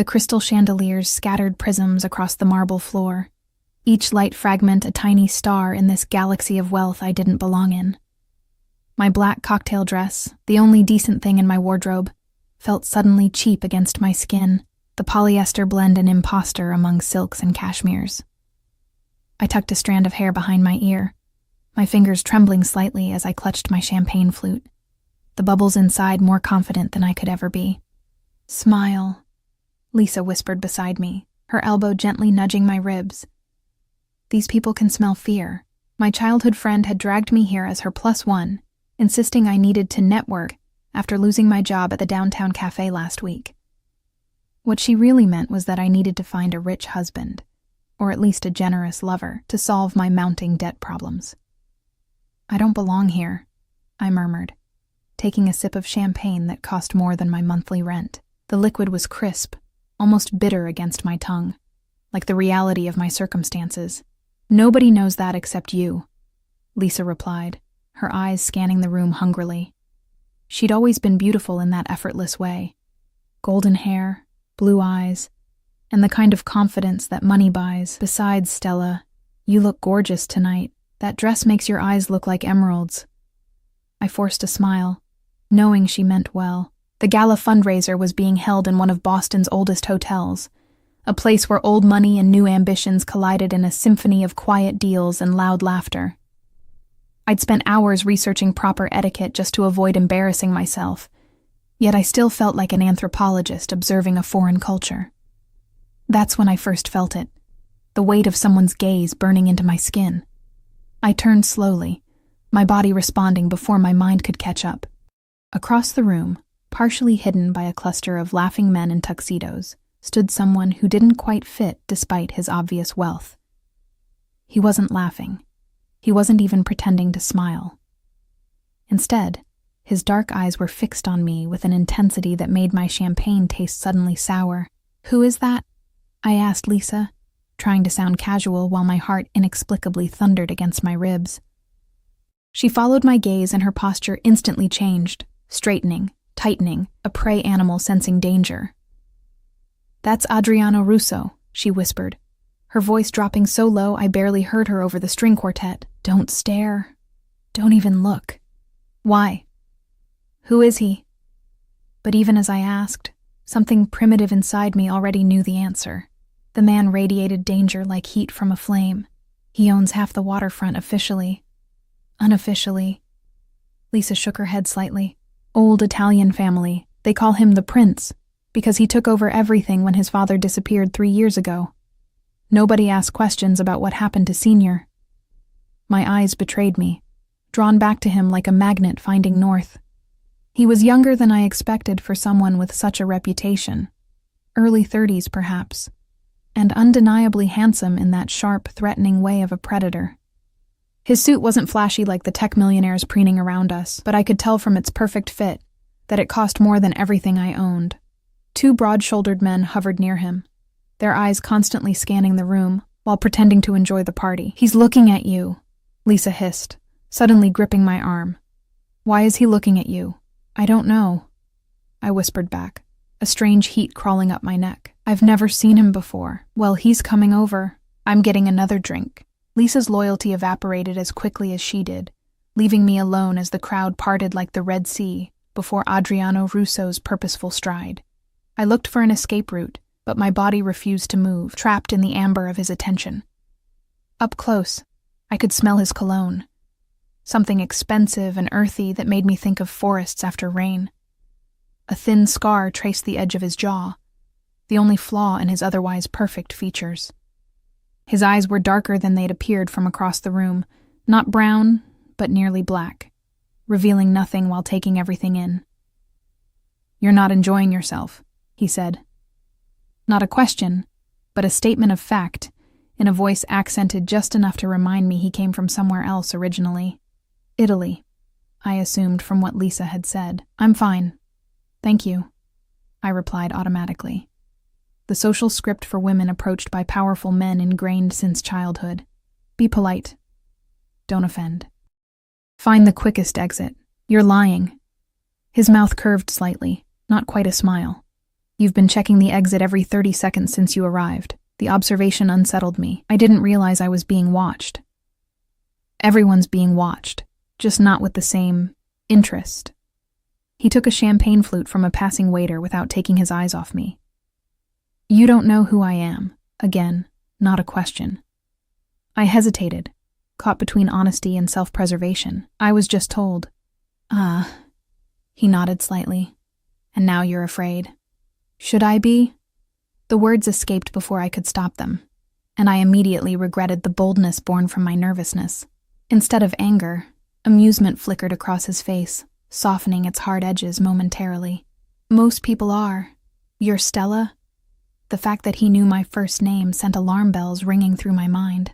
The crystal chandeliers scattered prisms across the marble floor, each light fragment a tiny star in this galaxy of wealth I didn't belong in. My black cocktail dress, the only decent thing in my wardrobe, felt suddenly cheap against my skin, the polyester blend an imposter among silks and cashmeres. I tucked a strand of hair behind my ear, my fingers trembling slightly as I clutched my champagne flute, the bubbles inside more confident than I could ever be. "Smile," Lisa whispered beside me, her elbow gently nudging my ribs. These people can smell fear. My childhood friend had dragged me here as her +1, insisting I needed to network after losing my job at the downtown cafe last week. What she really meant was that I needed to find a rich husband, or at least a generous lover, to solve my mounting debt problems. "I don't belong here," I murmured, taking a sip of champagne that cost more than my monthly rent. The liquid was crisp, almost bitter against my tongue, like the reality of my circumstances. "Nobody knows that except you," Lisa replied, her eyes scanning the room hungrily. She'd always been beautiful in that effortless way. Golden hair, blue eyes, and the kind of confidence that money buys. "Besides, Stella, you look gorgeous tonight. That dress makes your eyes look like emeralds." I forced a smile, knowing she meant well. The gala fundraiser was being held in one of Boston's oldest hotels, a place where old money and new ambitions collided in a symphony of quiet deals and loud laughter. I'd spent hours researching proper etiquette just to avoid embarrassing myself, yet I still felt like an anthropologist observing a foreign culture. That's when I first felt it, the weight of someone's gaze burning into my skin. I turned slowly, my body responding before my mind could catch up. Across the room, partially hidden by a cluster of laughing men in tuxedos, stood someone who didn't quite fit despite his obvious wealth. He wasn't laughing. He wasn't even pretending to smile. Instead, his dark eyes were fixed on me with an intensity that made my champagne taste suddenly sour. "Who is that?" I asked Lisa, trying to sound casual while my heart inexplicably thundered against my ribs. She followed my gaze and her posture instantly changed, straightening, tightening, a prey animal sensing danger. "That's Adriano Russo," she whispered, her voice dropping so low I barely heard her over the string quartet. "Don't stare. Don't even look." "Why? Who is he?" But even as I asked, something primitive inside me already knew the answer. The man radiated danger like heat from a flame. "He owns half the waterfront officially. Unofficially." Lisa shook her head slightly. "Old Italian family. They call him the Prince, because he took over everything when his father disappeared 3 years ago. Nobody asked questions about what happened to Senior." My eyes betrayed me, drawn back to him like a magnet finding north. He was younger than I expected for someone with such a reputation. Early 30s, perhaps, and undeniably handsome in that sharp, threatening way of a predator. His suit wasn't flashy like the tech millionaires preening around us, but I could tell from its perfect fit that it cost more than everything I owned. 2 broad-shouldered men hovered near him, their eyes constantly scanning the room while pretending to enjoy the party. "He's looking at you," Lisa hissed, suddenly gripping my arm. "Why is he looking at you?" "I don't know," I whispered back, a strange heat crawling up my neck. "I've never seen him before." "Well, he's coming over. I'm getting another drink." Lisa's loyalty evaporated as quickly as she did, leaving me alone as the crowd parted like the Red Sea before Adriano Russo's purposeful stride. I looked for an escape route, but my body refused to move, trapped in the amber of his attention. Up close, I could smell his cologne, something expensive and earthy that made me think of forests after rain. A thin scar traced the edge of his jaw, the only flaw in his otherwise perfect features. His eyes were darker than they'd appeared from across the room, not brown, but nearly black, revealing nothing while taking everything in. "You're not enjoying yourself," he said. Not a question, but a statement of fact, in a voice accented just enough to remind me he came from somewhere else originally. Italy, I assumed from what Lisa had said. "I'm fine. Thank you," I replied automatically. The social script for women approached by powerful men ingrained since childhood. Be polite. Don't offend. Find the quickest exit. You're lying. His mouth curved slightly, not quite a smile. You've been checking the exit every 30 seconds since you arrived. The observation unsettled me. I didn't realize I was being watched. Everyone's being watched, just not with the same interest. He took a champagne flute from a passing waiter without taking his eyes off me. You don't know who I am. Again, not a question. I hesitated, caught between honesty and self-preservation. I was just told. He nodded slightly. And now you're afraid. Should I be? The words escaped before I could stop them, and I immediately regretted the boldness born from my nervousness. Instead of anger, amusement flickered across his face, softening its hard edges momentarily. Most people are. You're Stella? The fact that he knew my first name sent alarm bells ringing through my mind.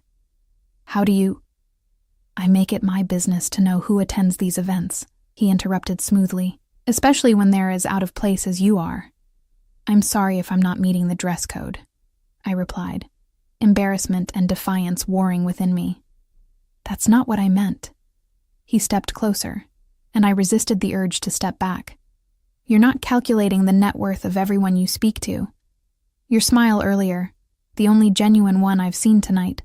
How do you... I make it my business to know who attends these events, he interrupted smoothly, especially when they're as out of place as you are. I'm sorry if I'm not meeting the dress code, I replied, embarrassment and defiance warring within me. That's not what I meant. He stepped closer, and I resisted the urge to step back. You're not calculating the net worth of everyone you speak to. Your smile earlier, the only genuine one I've seen tonight,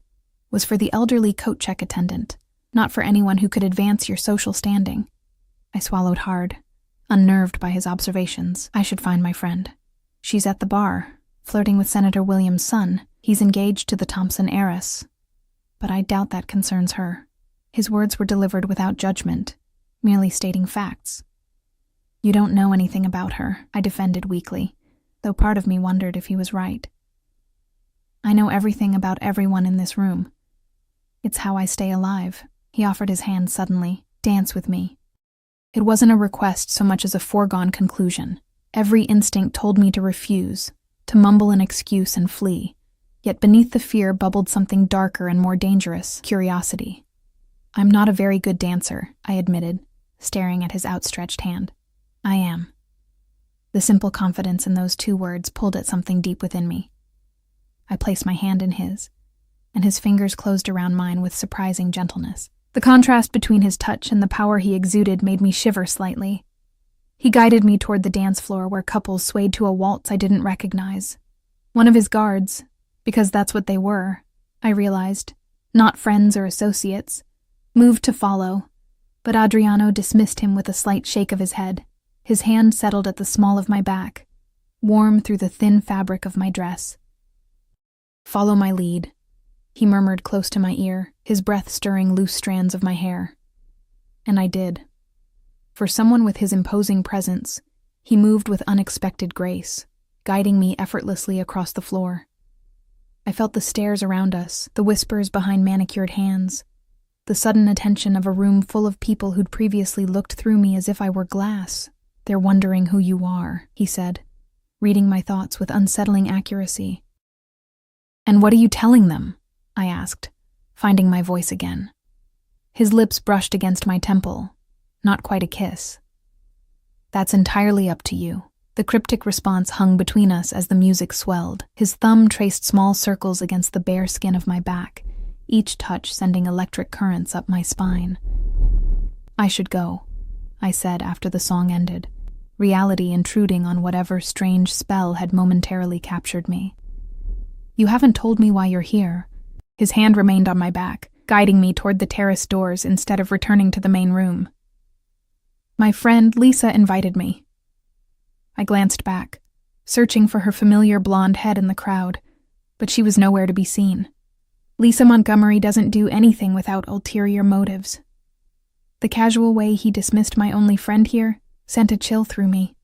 was for the elderly coat check attendant, not for anyone who could advance your social standing. I swallowed hard, unnerved by his observations. I should find my friend. She's at the bar, flirting with Senator Williams' son. He's engaged to the Thompson heiress. But I doubt that concerns her. His words were delivered without judgment, merely stating facts. You don't know anything about her, I defended weakly, though part of me wondered if he was right. I know everything about everyone in this room. It's how I stay alive. He offered his hand suddenly. Dance with me. It wasn't a request so much as a foregone conclusion. Every instinct told me to refuse, to mumble an excuse and flee. Yet beneath the fear bubbled something darker and more dangerous, curiosity. I'm not a very good dancer, I admitted, staring at his outstretched hand. I am. The simple confidence in those two words pulled at something deep within me. I placed my hand in his, and his fingers closed around mine with surprising gentleness. The contrast between his touch and the power he exuded made me shiver slightly. He guided me toward the dance floor where couples swayed to a waltz I didn't recognize. One of his guards, because that's what they were, I realized, not friends or associates, moved to follow, but Adriano dismissed him with a slight shake of his head. His hand settled at the small of my back, warm through the thin fabric of my dress. Follow my lead, he murmured close to my ear, his breath stirring loose strands of my hair. And I did. For someone with his imposing presence, he moved with unexpected grace, guiding me effortlessly across the floor. I felt the stares around us, the whispers behind manicured hands, the sudden attention of a room full of people who'd previously looked through me as if I were glass. They're wondering who you are, he said, reading my thoughts with unsettling accuracy. And what are you telling them? I asked, finding my voice again. His lips brushed against my temple, not quite a kiss. That's entirely up to you. The cryptic response hung between us as the music swelled. His thumb traced small circles against the bare skin of my back, each touch sending electric currents up my spine. I should go, I said after the song ended, reality intruding on whatever strange spell had momentarily captured me. You haven't told me why you're here. His hand remained on my back, guiding me toward the terrace doors instead of returning to the main room. My friend Lisa invited me. I glanced back, searching for her familiar blonde head in the crowd, but she was nowhere to be seen. Lisa Montgomery doesn't do anything without ulterior motives. The casual way he dismissed my only friend here sent a chill through me.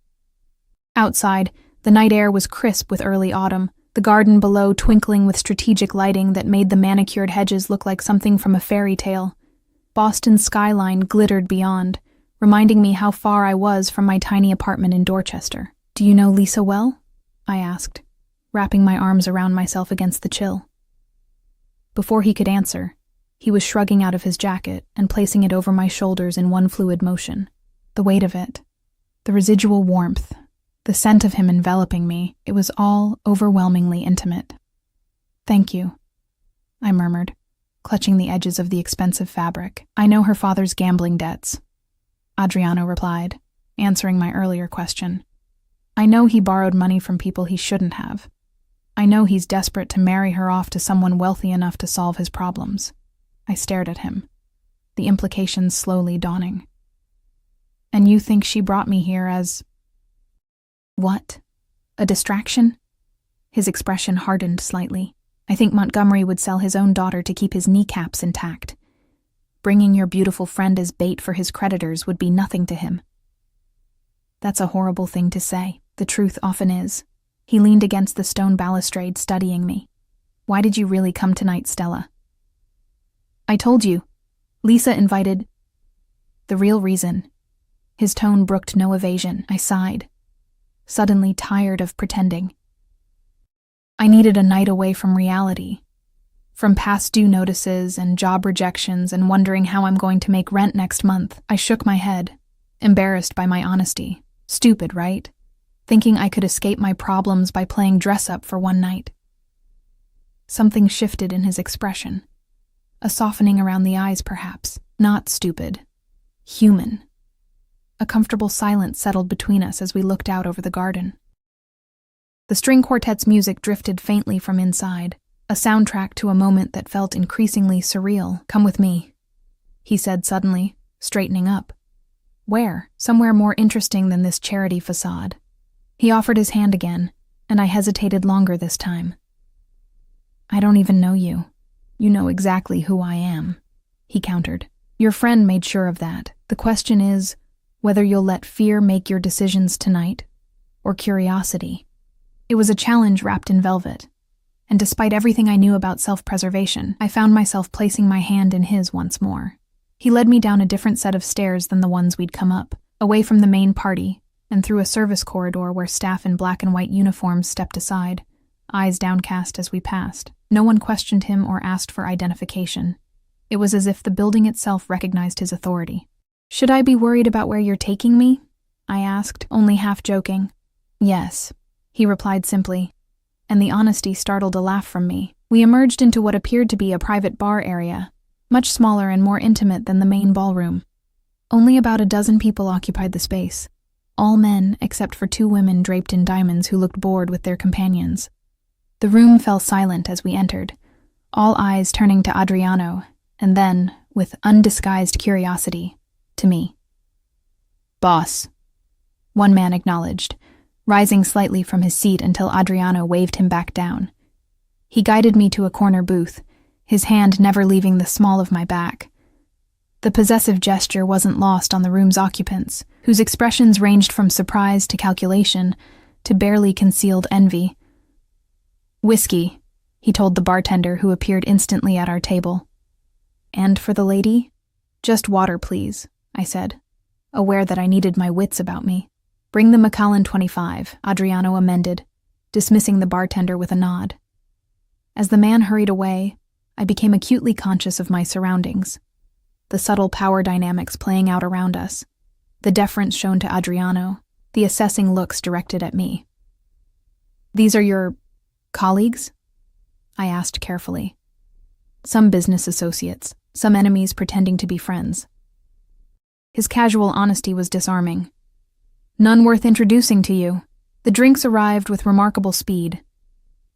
Outside, the night air was crisp with early autumn, the garden below twinkling with strategic lighting that made the manicured hedges look like something from a fairy tale. Boston's skyline glittered beyond, reminding me how far I was from my tiny apartment in Dorchester. Do you know Lisa well? I asked, wrapping my arms around myself against the chill. Before he could answer, he was shrugging out of his jacket and placing it over my shoulders in one fluid motion. The weight of it, the residual warmth, the scent of him enveloping me, it was all overwhelmingly intimate. Thank you, I murmured, clutching the edges of the expensive fabric. I know her father's gambling debts, Adriano replied, answering my earlier question. I know he borrowed money from people he shouldn't have. I know he's desperate to marry her off to someone wealthy enough to solve his problems. I stared at him, the implications slowly dawning. And you think she brought me here as… what? A distraction? His expression hardened slightly. I think Montgomery would sell his own daughter to keep his kneecaps intact. Bringing your beautiful friend as bait for his creditors would be nothing to him. That's a horrible thing to say. The truth often is. He leaned against the stone balustrade, studying me. Why did you really come tonight, Stella? I told you. Lisa invited… The real reason. His tone brooked no evasion. I sighed, suddenly tired of pretending. I needed a night away from reality, from past due notices and job rejections and wondering how I'm going to make rent next month. I shook my head, embarrassed by my honesty. Stupid, right? Thinking I could escape my problems by playing dress-up for one night. Something shifted in his expression. A softening around the eyes, perhaps. Not stupid. Human. A comfortable silence settled between us as we looked out over the garden. The string quartet's music drifted faintly from inside, a soundtrack to a moment that felt increasingly surreal. Come with me, he said suddenly, straightening up. Where? Somewhere more interesting than this charity facade. He offered his hand again, and I hesitated longer this time. I don't even know you. You know exactly who I am, he countered. Your friend made sure of that. The question is whether you'll let fear make your decisions tonight, or curiosity. It was a challenge wrapped in velvet, and despite everything I knew about self-preservation, I found myself placing my hand in his once more. He led me down a different set of stairs than the ones we'd come up, away from the main party, and through a service corridor where staff in black and white uniforms stepped aside, eyes downcast as we passed. No one questioned him or asked for identification. It was as if the building itself recognized his authority. Should I be worried about where you're taking me? I asked, only half joking. Yes, he replied simply, and the honesty startled a laugh from me. We emerged into what appeared to be a private bar area, much smaller and more intimate than the main ballroom. Only about a dozen people occupied the space, all men except for 2 women draped in diamonds who looked bored with their companions. The room fell silent as we entered, all eyes turning to Adriano, and then, with undisguised curiosity, to me. Boss, one man acknowledged, rising slightly from his seat until Adriano waved him back down. He guided me to a corner booth, his hand never leaving the small of my back. The possessive gesture wasn't lost on the room's occupants, whose expressions ranged from surprise to calculation to barely concealed envy. Whiskey, he told the bartender who appeared instantly at our table. And for the lady? Just water, please, I said, aware that I needed my wits about me. Bring the Macallan 25, Adriano amended, dismissing the bartender with a nod. As the man hurried away, I became acutely conscious of my surroundings. The subtle power dynamics playing out around us, the deference shown to Adriano, the assessing looks directed at me. These are your… colleagues? I asked carefully. Some business associates, some enemies pretending to be friends. His casual honesty was disarming. None worth introducing to you. The drinks arrived with remarkable speed.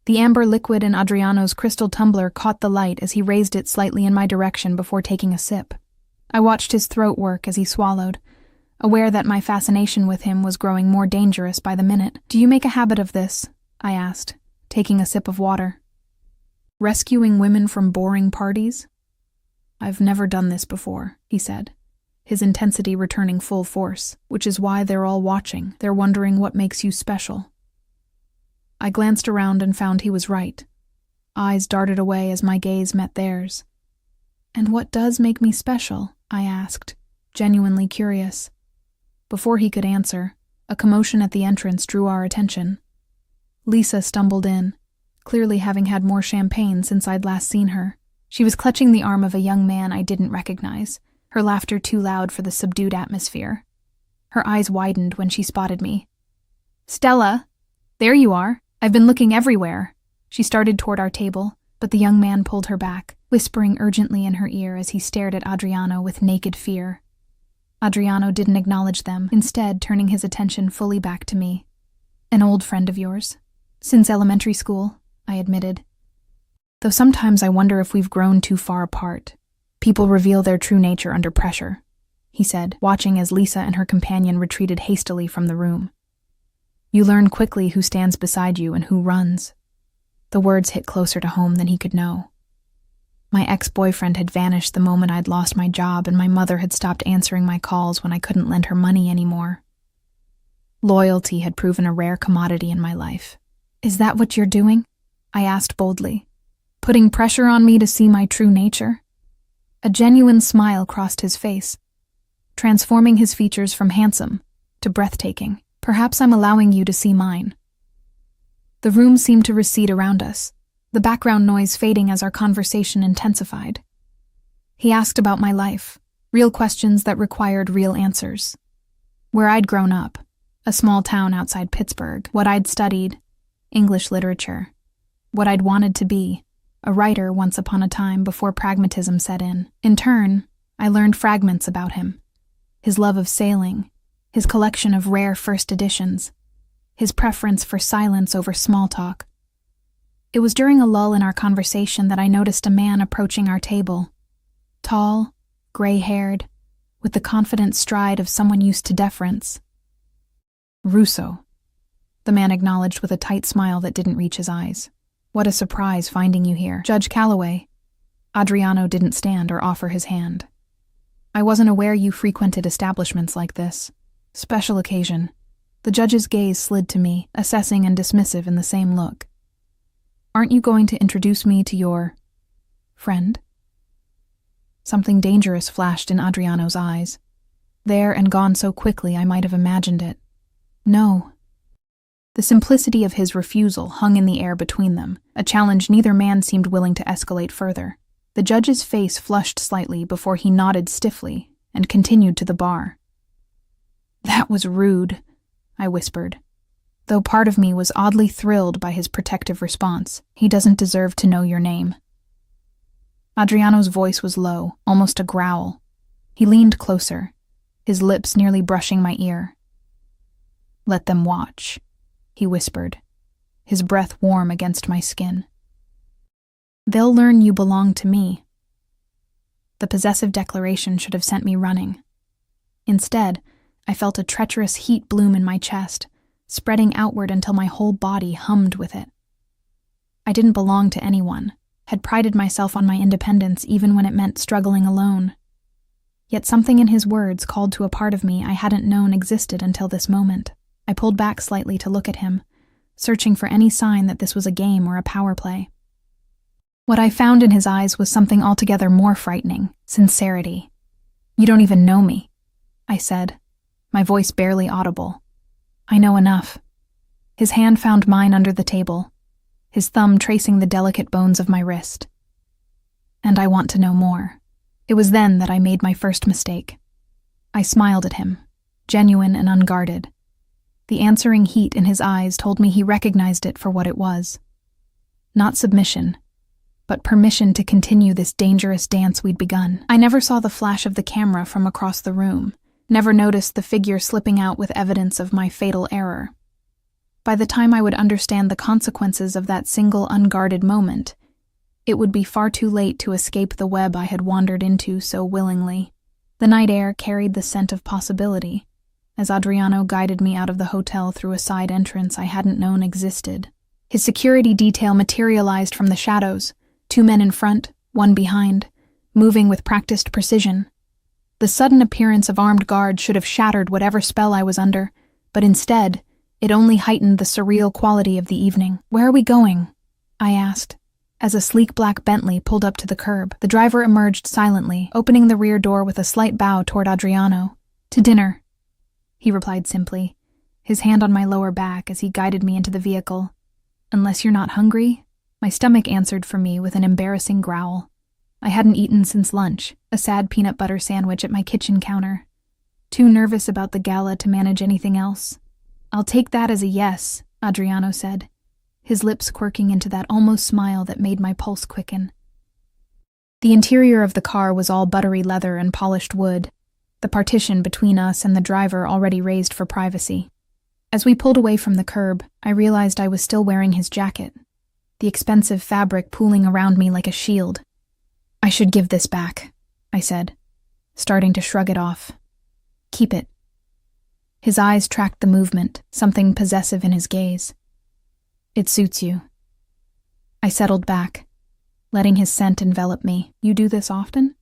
The amber liquid in Adriano's crystal tumbler caught the light as he raised it slightly in my direction before taking a sip. I watched his throat work as he swallowed, aware that my fascination with him was growing more dangerous by the minute. Do you make a habit of this? I asked, taking a sip of water. Rescuing women from boring parties? I've never done this before, he said, his intensity returning full force, which is why they're all watching. They're wondering what makes you special. I glanced around and found he was right. Eyes darted away as my gaze met theirs. And what does make me special? I asked, genuinely curious. Before he could answer, a commotion at the entrance drew our attention. Lisa stumbled in, clearly having had more champagne since I'd last seen her. She was clutching the arm of a young man I didn't recognize, her laughter too loud for the subdued atmosphere. Her eyes widened when she spotted me. Stella, there you are. I've been looking everywhere. She started toward our table, but the young man pulled her back, whispering urgently in her ear as he stared at Adriano with naked fear. Adriano didn't acknowledge them, instead turning his attention fully back to me. An old friend of yours. Since elementary school, I admitted. Though sometimes I wonder if we've grown too far apart. People reveal their true nature under pressure, he said, watching as Lisa and her companion retreated hastily from the room. You learn quickly who stands beside you and who runs. The words hit closer to home than he could know. My ex-boyfriend had vanished the moment I'd lost my job, and my mother had stopped answering my calls when I couldn't lend her money anymore. Loyalty had proven a rare commodity in my life. Is that what you're doing? I asked boldly. Putting pressure on me to see my true nature? A genuine smile crossed his face, transforming his features from handsome to breathtaking. Perhaps I'm allowing you to see mine. The room seemed to recede around us, the background noise fading as our conversation intensified. He asked about my life, real questions that required real answers. Where I'd grown up, a small town outside Pittsburgh, what I'd studied, English literature, what I'd wanted to be, a writer once upon a time before pragmatism set in. In turn, I learned fragments about him, his love of sailing, his collection of rare first editions, his preference for silence over small talk. It was during a lull in our conversation that I noticed a man approaching our table. Tall, gray-haired, with the confident stride of someone used to deference. Russo, the man acknowledged with a tight smile that didn't reach his eyes. What a surprise finding you here. Judge Calloway. Adriano didn't stand or offer his hand. I wasn't aware you frequented establishments like this. Special occasion. The judge's gaze slid to me, assessing and dismissive in the same look. Aren't you going to introduce me to your friend? Something dangerous flashed in Adriano's eyes. There and gone so quickly I might have imagined it. No. The simplicity of his refusal hung in the air between them, a challenge neither man seemed willing to escalate further. The judge's face flushed slightly before he nodded stiffly and continued to the bar. That was rude, I whispered, though part of me was oddly thrilled by his protective response. He doesn't deserve to know your name. Adriano's voice was low, almost a growl. He leaned closer, his lips nearly brushing my ear. Let them watch, he whispered, his breath warm against my skin. They'll learn you belong to me. The possessive declaration should have sent me running. Instead, I felt a treacherous heat bloom in my chest, spreading outward until my whole body hummed with it. I didn't belong to anyone, had prided myself on my independence even when it meant struggling alone. Yet something in his words called to a part of me I hadn't known existed until this moment. I pulled back slightly to look at him, searching for any sign that this was a game or a power play. What I found in his eyes was something altogether more frightening: sincerity. You don't even know me, I said, my voice barely audible. I know enough. His hand found mine under the table, his thumb tracing the delicate bones of my wrist. And I want to know more. It was then that I made my first mistake. I smiled at him, genuine and unguarded. The answering heat in his eyes told me he recognized it for what it was. Not submission, but permission to continue this dangerous dance we'd begun. I never saw the flash of the camera from across the room, never noticed the figure slipping out with evidence of my fatal error. By the time I would understand the consequences of that single unguarded moment, it would be far too late to escape the web I had wandered into so willingly. The night air carried the scent of possibility, as Adriano guided me out of the hotel through a side entrance I hadn't known existed. His security detail materialized from the shadows, 2 men in front, 1 behind, moving with practiced precision. The sudden appearance of armed guards should have shattered whatever spell I was under, but instead, it only heightened the surreal quality of the evening. Where are we going? I asked, as a sleek black Bentley pulled up to the curb. The driver emerged silently, opening the rear door with a slight bow toward Adriano. To dinner, he replied simply, his hand on my lower back as he guided me into the vehicle. Unless you're not hungry? My stomach answered for me with an embarrassing growl. I hadn't eaten since lunch, a sad peanut butter sandwich at my kitchen counter. Too nervous about the gala to manage anything else. I'll take that as a yes, Adriano said, his lips quirking into that almost smile that made my pulse quicken. The interior of the car was all buttery leather and polished wood, the partition between us and the driver already raised for privacy. As we pulled away from the curb, I realized I was still wearing his jacket, the expensive fabric pooling around me like a shield. "I should give this back," I said, starting to shrug it off. "Keep it." His eyes tracked the movement, something possessive in his gaze. "It suits you." I settled back, letting his scent envelop me. "You do this often?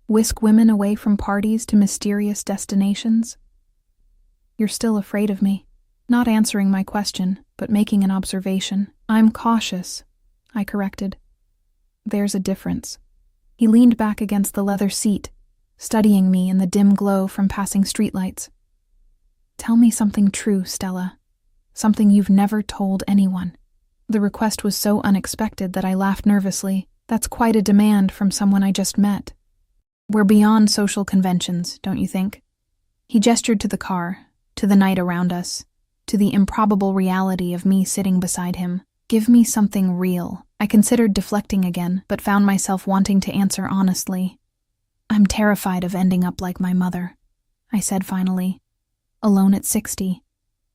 Whisk women away from parties to mysterious destinations?" "You're still afraid of me." Not answering my question, but making an observation. "I'm cautious," I corrected. "There's a difference." He leaned back against the leather seat, studying me in the dim glow from passing streetlights. "Tell me something true, Stella. Something you've never told anyone." The request was so unexpected that I laughed nervously. That's quite a demand from someone I just met. "We're beyond social conventions, don't you think?" He gestured to the car, to the night around us, to the improbable reality of me sitting beside him. "Give me something real." I considered deflecting again, but found myself wanting to answer honestly. "I'm terrified of ending up like my mother," I said finally. Alone at 60,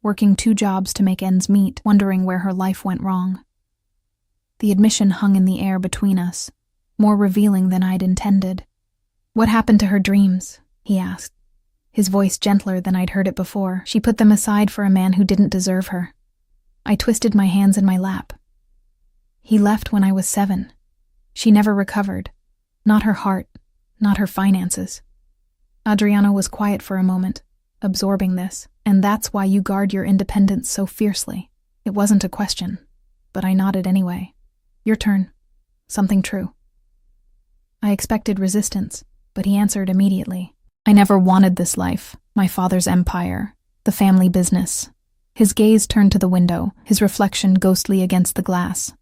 working 2 jobs to make ends meet, wondering where her life went wrong. The admission hung in the air between us, more revealing than I'd intended. "What happened to her dreams?" he asked, his voice gentler than I'd heard it before. "She put them aside for a man who didn't deserve her." I twisted my hands in my lap. "He left when I was 7. She never recovered. Not her heart, not her finances." Adriano was quiet for a moment, absorbing this. "And that's why you guard your independence so fiercely." It wasn't a question, but I nodded anyway. "Your turn. Something true." I expected resistance, but he answered immediately. "I never wanted this life, my father's empire, the family business." His gaze turned to the window, his reflection ghostly against the glass.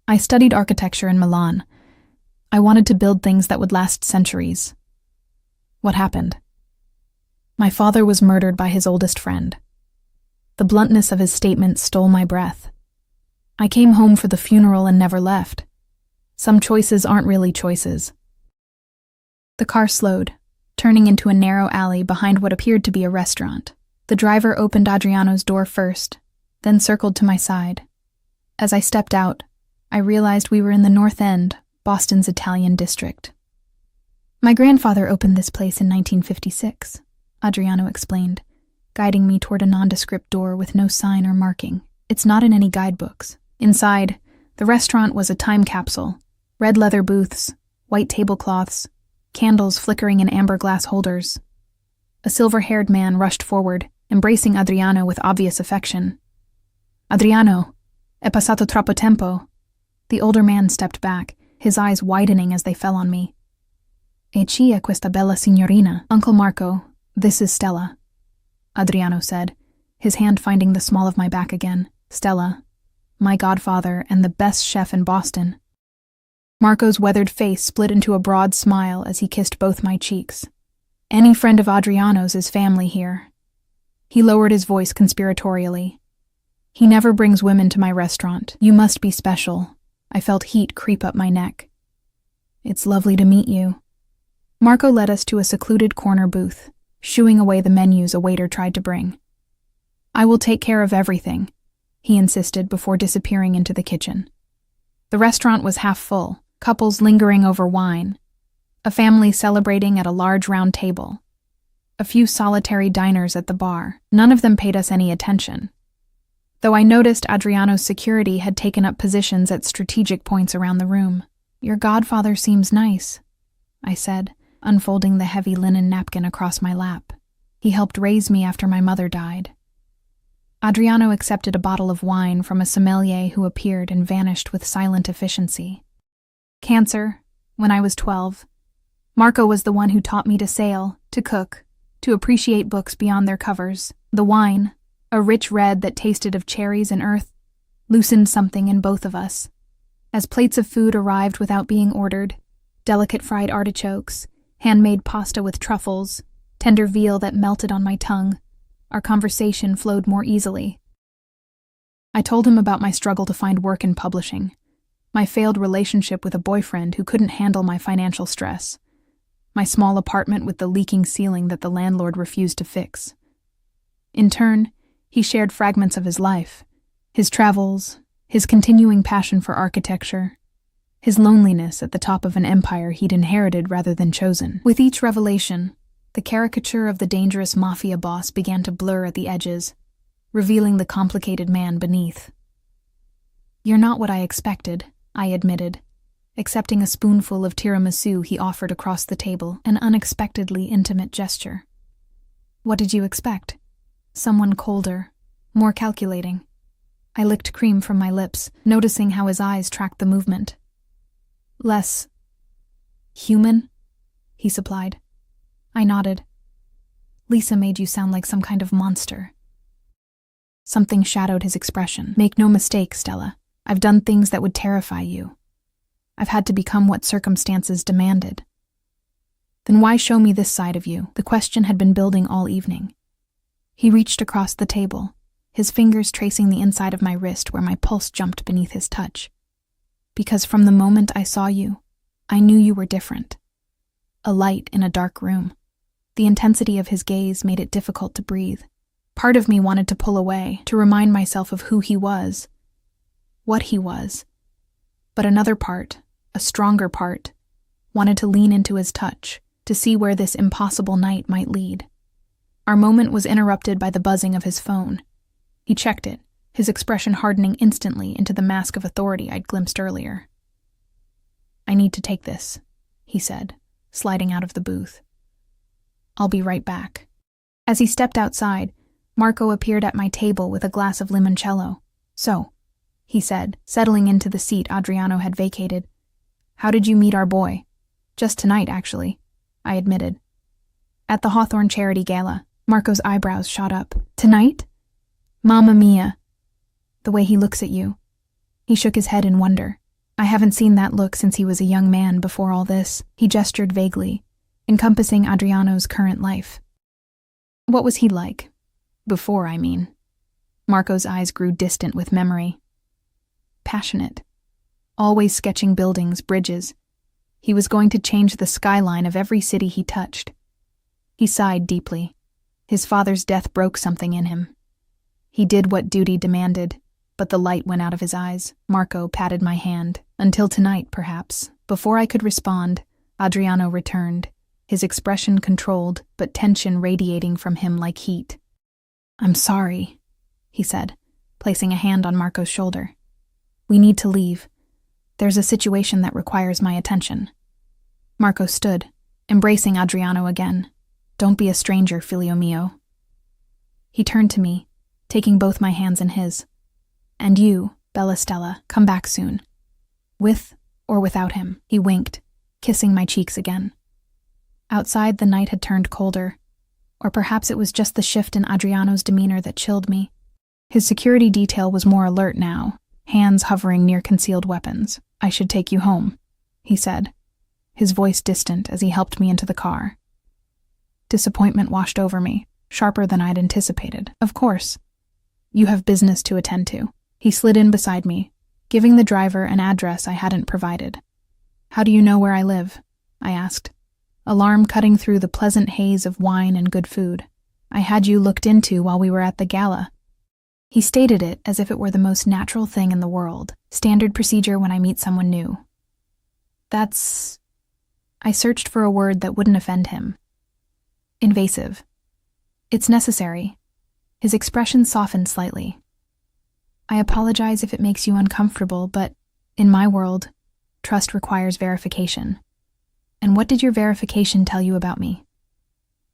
"I studied architecture in Milan. I wanted to build things that would last centuries." "What happened?" "My father was murdered by his oldest friend." The bluntness of his statement stole my breath. "I came home for the funeral and never left. Some choices aren't really choices." The car slowed, turning into a narrow alley behind what appeared to be a restaurant. The driver opened Adriano's door first, then circled to my side. As I stepped out, I realized we were in the North End, Boston's Italian district. "My grandfather opened this place in 1956, Adriano explained, guiding me toward a nondescript door with no sign or marking. "It's not in any guidebooks." Inside, the restaurant was a time capsule. Red leather booths, white tablecloths, candles flickering in amber glass holders. A silver-haired man rushed forward, embracing Adriano with obvious affection. "Adriano, è passato troppo tempo." The older man stepped back, his eyes widening as they fell on me. "E chi è questa bella signorina?" "Uncle Marco, this is Stella," Adriano said, his hand finding the small of my back again. "Stella, my godfather and the best chef in Boston." Marco's weathered face split into a broad smile as he kissed both my cheeks. "Any friend of Adriano's is family here." He lowered his voice conspiratorially. "He never brings women to my restaurant. You must be special." I felt heat creep up my neck. "It's lovely to meet you." Marco led us to a secluded corner booth, shooing away the menus a waiter tried to bring. "I will take care of everything," he insisted before disappearing into the kitchen. The restaurant was half full, couples lingering over wine, a family celebrating at a large round table, a few solitary diners at the bar. None of them paid us any attention, though I noticed Adriano's security had taken up positions at strategic points around the room. "Your godfather seems nice," I said, unfolding the heavy linen napkin across my lap. "He helped raise me after my mother died." Adriano accepted a bottle of wine from a sommelier who appeared and vanished with silent efficiency. "Cancer, when I was 12. Marco was the one who taught me to sail, to cook, to appreciate books beyond their covers. The wine, a rich red that tasted of cherries and earth, loosened something in both of us. As plates of food arrived without being ordered, delicate fried artichokes, handmade pasta with truffles, tender veal that melted on my tongue, our conversation flowed more easily. I told him about my struggle to find work in publishing, my failed relationship with a boyfriend who couldn't handle my financial stress, my small apartment with the leaking ceiling that the landlord refused to fix. In turn, He shared fragments of his life, his travels, his continuing passion for architecture, his loneliness at the top of an empire he'd inherited rather than chosen. With each revelation, the caricature of the dangerous Mafia boss began to blur at the edges, revealing the complicated man beneath. "You're not what I expected," I admitted, accepting a spoonful of tiramisu he offered across the table, an unexpectedly intimate gesture. "What did you expect? Someone colder, more calculating." I licked cream from my lips, noticing how his eyes tracked the movement. "Less human?" he supplied. I nodded. "Lisa made you sound like some kind of monster." Something shadowed his expression. "Make no mistake, Stella. I've done things that would terrify you. I've had to become what circumstances demanded." "Then why show me this side of you?" The question had been building all evening. He reached across the table, his fingers tracing the inside of my wrist where my pulse jumped beneath his touch. "Because from the moment I saw you, I knew you were different. A light in a dark room." The intensity of his gaze made it difficult to breathe. Part of me wanted to pull away, to remind myself of who he was, what he was. But another part, a stronger part, wanted to lean into his touch, to see where this impossible night might lead. Our moment was interrupted by the buzzing of his phone. He checked it, his expression hardening instantly into the mask of authority I'd glimpsed earlier. "I need to take this," he said, sliding out of the booth. "I'll be right back." As he stepped outside, Marco appeared at my table with a glass of limoncello. "So," he said, settling into the seat Adriano had vacated, "how did you meet our boy?" "Just tonight, actually," I admitted. "At the Hawthorne Charity Gala." Marco's eyebrows shot up. "Tonight? Mamma mia. The way he looks at you." He shook his head in wonder. "I haven't seen that look since he was a young man before all this." He gestured vaguely, encompassing Adriano's current life. "What was he like? Before, I mean." Marco's eyes grew distant with memory. "Passionate. Always sketching buildings, bridges. He was going to change the skyline of every city he touched." He sighed deeply. His father's death broke something in him. He did what duty demanded, but the light went out of his eyes. Marco patted my hand. "Until tonight, perhaps." Before I could respond, Adriano returned, his expression controlled, but tension radiating from him like heat. "I'm sorry," he said, placing a hand on Marco's shoulder. "We need to leave. There's a situation that requires my attention." Marco stood, embracing Adriano again. "Don't be a stranger, filio mio." He turned to me, taking both my hands in his. "And you, Bella Stella, come back soon. With or without him." He winked, kissing my cheeks again. Outside, the night had turned colder, or perhaps it was just the shift in Adriano's demeanor that chilled me. His security detail was more alert now, hands hovering near concealed weapons. "I should take you home," he said, his voice distant as he helped me into the car. Disappointment washed over me, sharper than I'd anticipated. "Of course. You have business to attend to." He slid in beside me, giving the driver an address I hadn't provided. "How do you know where I live?" I asked, alarm cutting through the pleasant haze of wine and good food. "I had you looked into while we were at the gala." He stated it as if it were the most natural thing in the world, standard procedure when I meet someone new. "That's..." I searched for a word that wouldn't offend him. "Invasive." "It's necessary." His expression softened slightly. "I apologize if it makes you uncomfortable, but in my world, trust requires verification." "And what did your verification tell you about me?"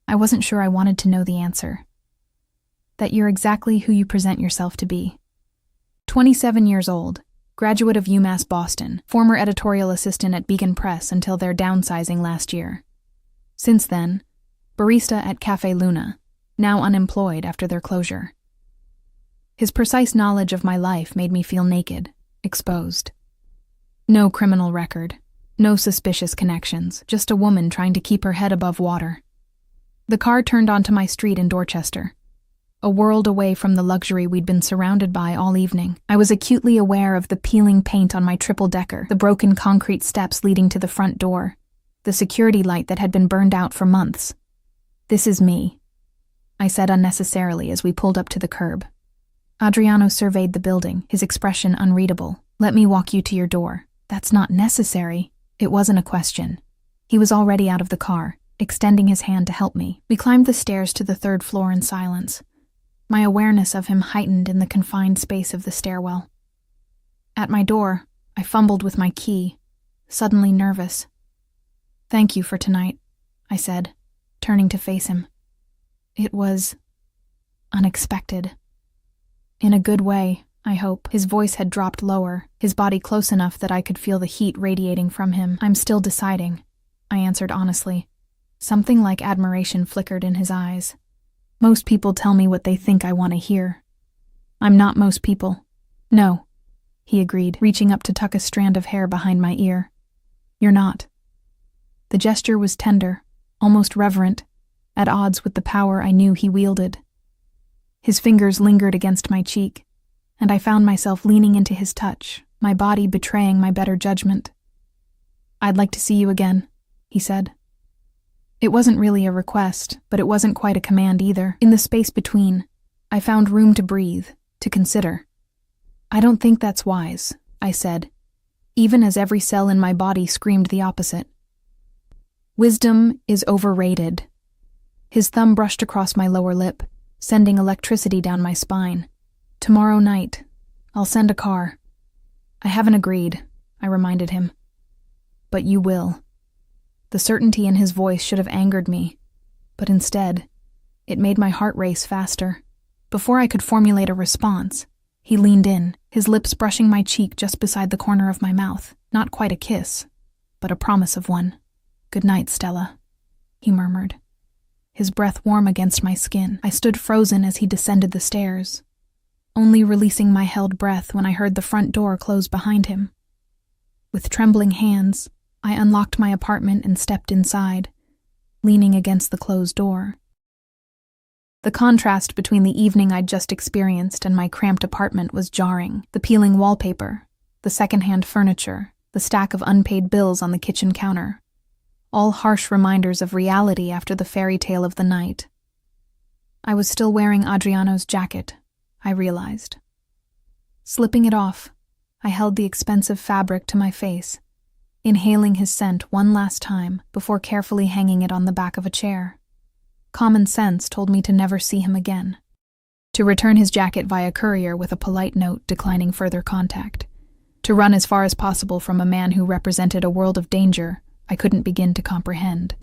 I wasn't sure I wanted to know the answer. "That you're exactly who you present yourself to be. 27 years old, graduate of UMass Boston, former editorial assistant at Beacon Press until their downsizing last year. Since then, barista at Cafe Luna, now unemployed after their closure." His precise knowledge of my life made me feel naked, exposed. No criminal record, no suspicious connections, just a woman trying to keep her head above water. The car turned onto my street in Dorchester, a world away from the luxury we'd been surrounded by all evening. I was acutely aware of the peeling paint on my triple-decker, the broken concrete steps leading to the front door, the security light that had been burned out for months. "This is me," I said unnecessarily as we pulled up to the curb. Adriano surveyed the building, his expression unreadable. Let me walk you to your door. That's not necessary. It wasn't a question. He was already out of the car, extending his hand to help me. We climbed the stairs to the 3rd floor in silence, my awareness of him heightened in the confined space of the stairwell. At my door, I fumbled with my key, suddenly nervous. Thank you for tonight, I said, turning to face him. It was unexpected. In a good way, I hope. His voice had dropped lower, his body close enough that I could feel the heat radiating from him. I'm still deciding, I answered honestly. Something like admiration flickered in his eyes. Most people tell me what they think I want to hear. I'm not most people. No, he agreed, reaching up to tuck a strand of hair behind my ear. You're not. The gesture was tender, almost reverent, at odds with the power I knew he wielded. His fingers lingered against my cheek, and I found myself leaning into his touch, my body betraying my better judgment. I'd like to see you again, he said. It wasn't really a request, but it wasn't quite a command either. In the space between, I found room to breathe, to consider. I don't think that's wise, I said, even as every cell in my body screamed the opposite. Wisdom is overrated. His thumb brushed across my lower lip, sending electricity down my spine. Tomorrow night, I'll send a car. I haven't agreed, I reminded him. But you will. The certainty in his voice should have angered me, but instead, it made my heart race faster. Before I could formulate a response, he leaned in, his lips brushing my cheek just beside the corner of my mouth. Not quite a kiss, but a promise of one. Good night, Stella, he murmured, his breath warm against my skin. I stood frozen as he descended the stairs, only releasing my held breath when I heard the front door close behind him. With trembling hands, I unlocked my apartment and stepped inside, leaning against the closed door. The contrast between the evening I'd just experienced and my cramped apartment was jarring. The peeling wallpaper, the secondhand furniture, the stack of unpaid bills on the kitchen counter. All harsh reminders of reality after the fairy tale of the night. I was still wearing Adriano's jacket, I realized. Slipping it off, I held the expensive fabric to my face, inhaling his scent one last time before carefully hanging it on the back of a chair. Common sense told me to never see him again, to return his jacket via courier with a polite note declining further contact, to run as far as possible from a man who represented a world of danger I couldn't begin to comprehend.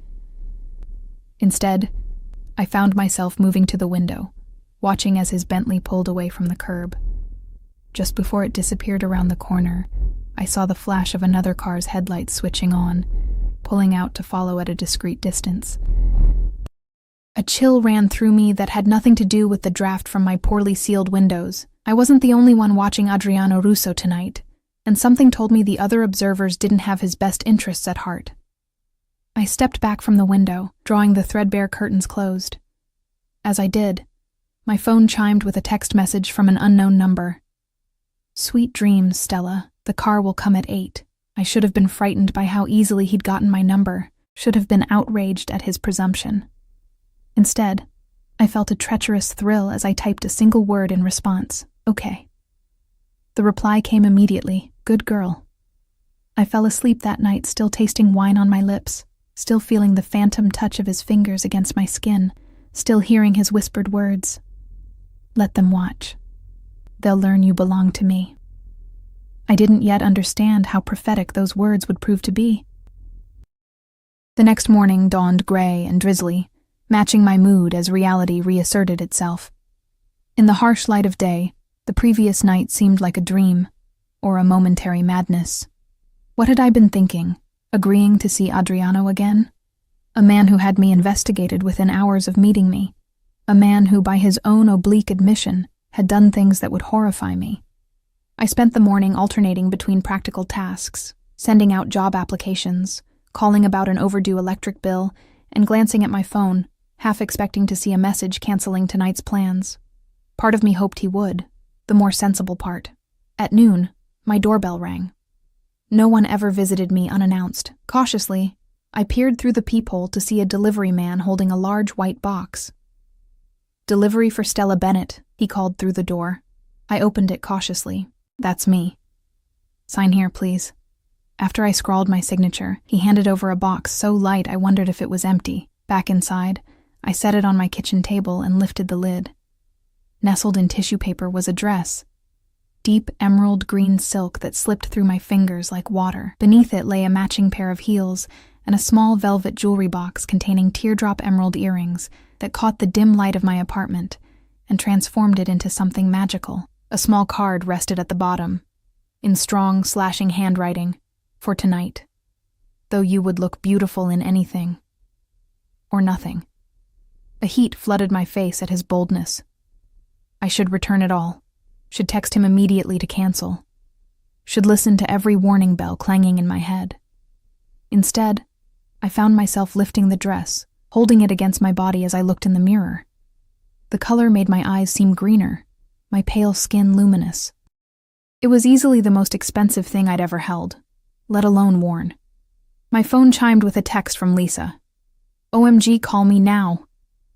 Instead, I found myself moving to the window, watching as his Bentley pulled away from the curb. Just before it disappeared around the corner, I saw the flash of another car's headlights switching on, pulling out to follow at a discreet distance. A chill ran through me that had nothing to do with the draft from my poorly sealed windows. I wasn't the only one watching Adriano Russo tonight, and something told me the other observers didn't have his best interests at heart. I stepped back from the window, drawing the threadbare curtains closed. As I did, my phone chimed with a text message from an unknown number. Sweet dreams, Stella. The car will come at 8. I should have been frightened by how easily he'd gotten my number, should have been outraged at his presumption. Instead, I felt a treacherous thrill as I typed a single word in response, okay. The reply came immediately, good girl. I fell asleep that night still tasting wine on my lips, still feeling the phantom touch of his fingers against my skin, still hearing his whispered words. Let them watch. They'll learn you belong to me. I didn't yet understand how prophetic those words would prove to be. The next morning dawned gray and drizzly, matching my mood as reality reasserted itself. In the harsh light of day, the previous night seemed like a dream, or a momentary madness. What had I been thinking? Agreeing to see Adriano again? A man who had me investigated within hours of meeting me. A man who, by his own oblique admission, had done things that would horrify me. I spent the morning alternating between practical tasks, sending out job applications, calling about an overdue electric bill, and glancing at my phone, half expecting to see a message canceling tonight's plans. Part of me hoped he would, the more sensible part. At noon, my doorbell rang. No one ever visited me unannounced. Cautiously, I peered through the peephole to see a delivery man holding a large white box. Delivery for Stella Bennett, he called through the door. I opened it cautiously. That's me. Sign here, please. After I scrawled my signature, he handed over a box so light I wondered if it was empty. Back inside, I set it on my kitchen table and lifted the lid. Nestled in tissue paper was a dress. Deep emerald green silk that slipped through my fingers like water. Beneath it lay a matching pair of heels and a small velvet jewelry box containing teardrop emerald earrings that caught the dim light of my apartment and transformed it into something magical. A small card rested at the bottom, in strong, slashing handwriting, for tonight. Though you would look beautiful in anything. Or nothing. A heat flooded my face at his boldness. I should return it all. Should text him immediately to cancel. Should listen to every warning bell clanging in my head. Instead, I found myself lifting the dress, holding it against my body as I looked in the mirror. The color made my eyes seem greener, my pale skin luminous. It was easily the most expensive thing I'd ever held, let alone worn. My phone chimed with a text from Lisa. OMG, call me now.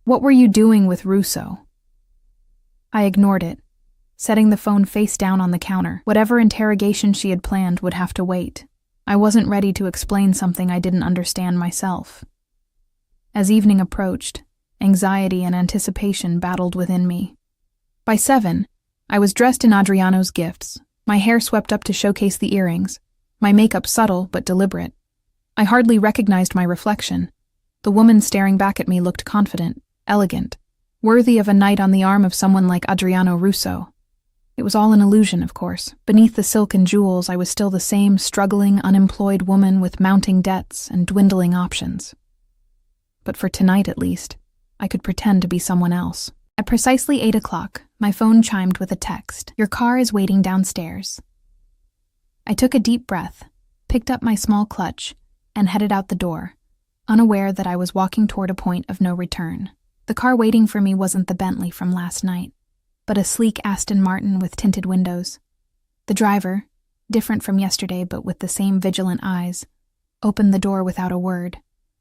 What were you doing with Russo? I ignored it, setting the phone face down on the counter. Whatever interrogation she had planned would have to wait. I wasn't ready to explain something I didn't understand myself. As evening approached, anxiety and anticipation battled within me. By 7, I was dressed in Adriano's gifts, my hair swept up to showcase the earrings, my makeup subtle but deliberate. I hardly recognized my reflection. The woman staring back at me looked confident, elegant, worthy of a night on the arm of someone like Adriano Russo. It was all an illusion, of course. Beneath the silk and jewels, I was still the same struggling, unemployed woman with mounting debts and dwindling options. But for tonight, at least, I could pretend to be someone else. At precisely 8 o'clock, my phone chimed with a text. Your car is waiting downstairs. I took a deep breath, picked up my small clutch, and headed out the door, unaware that I was walking toward a point of no return. The car waiting for me wasn't the Bentley from last night, but a sleek Aston Martin with tinted windows. The driver, different from yesterday but with the same vigilant eyes, opened the door without a word.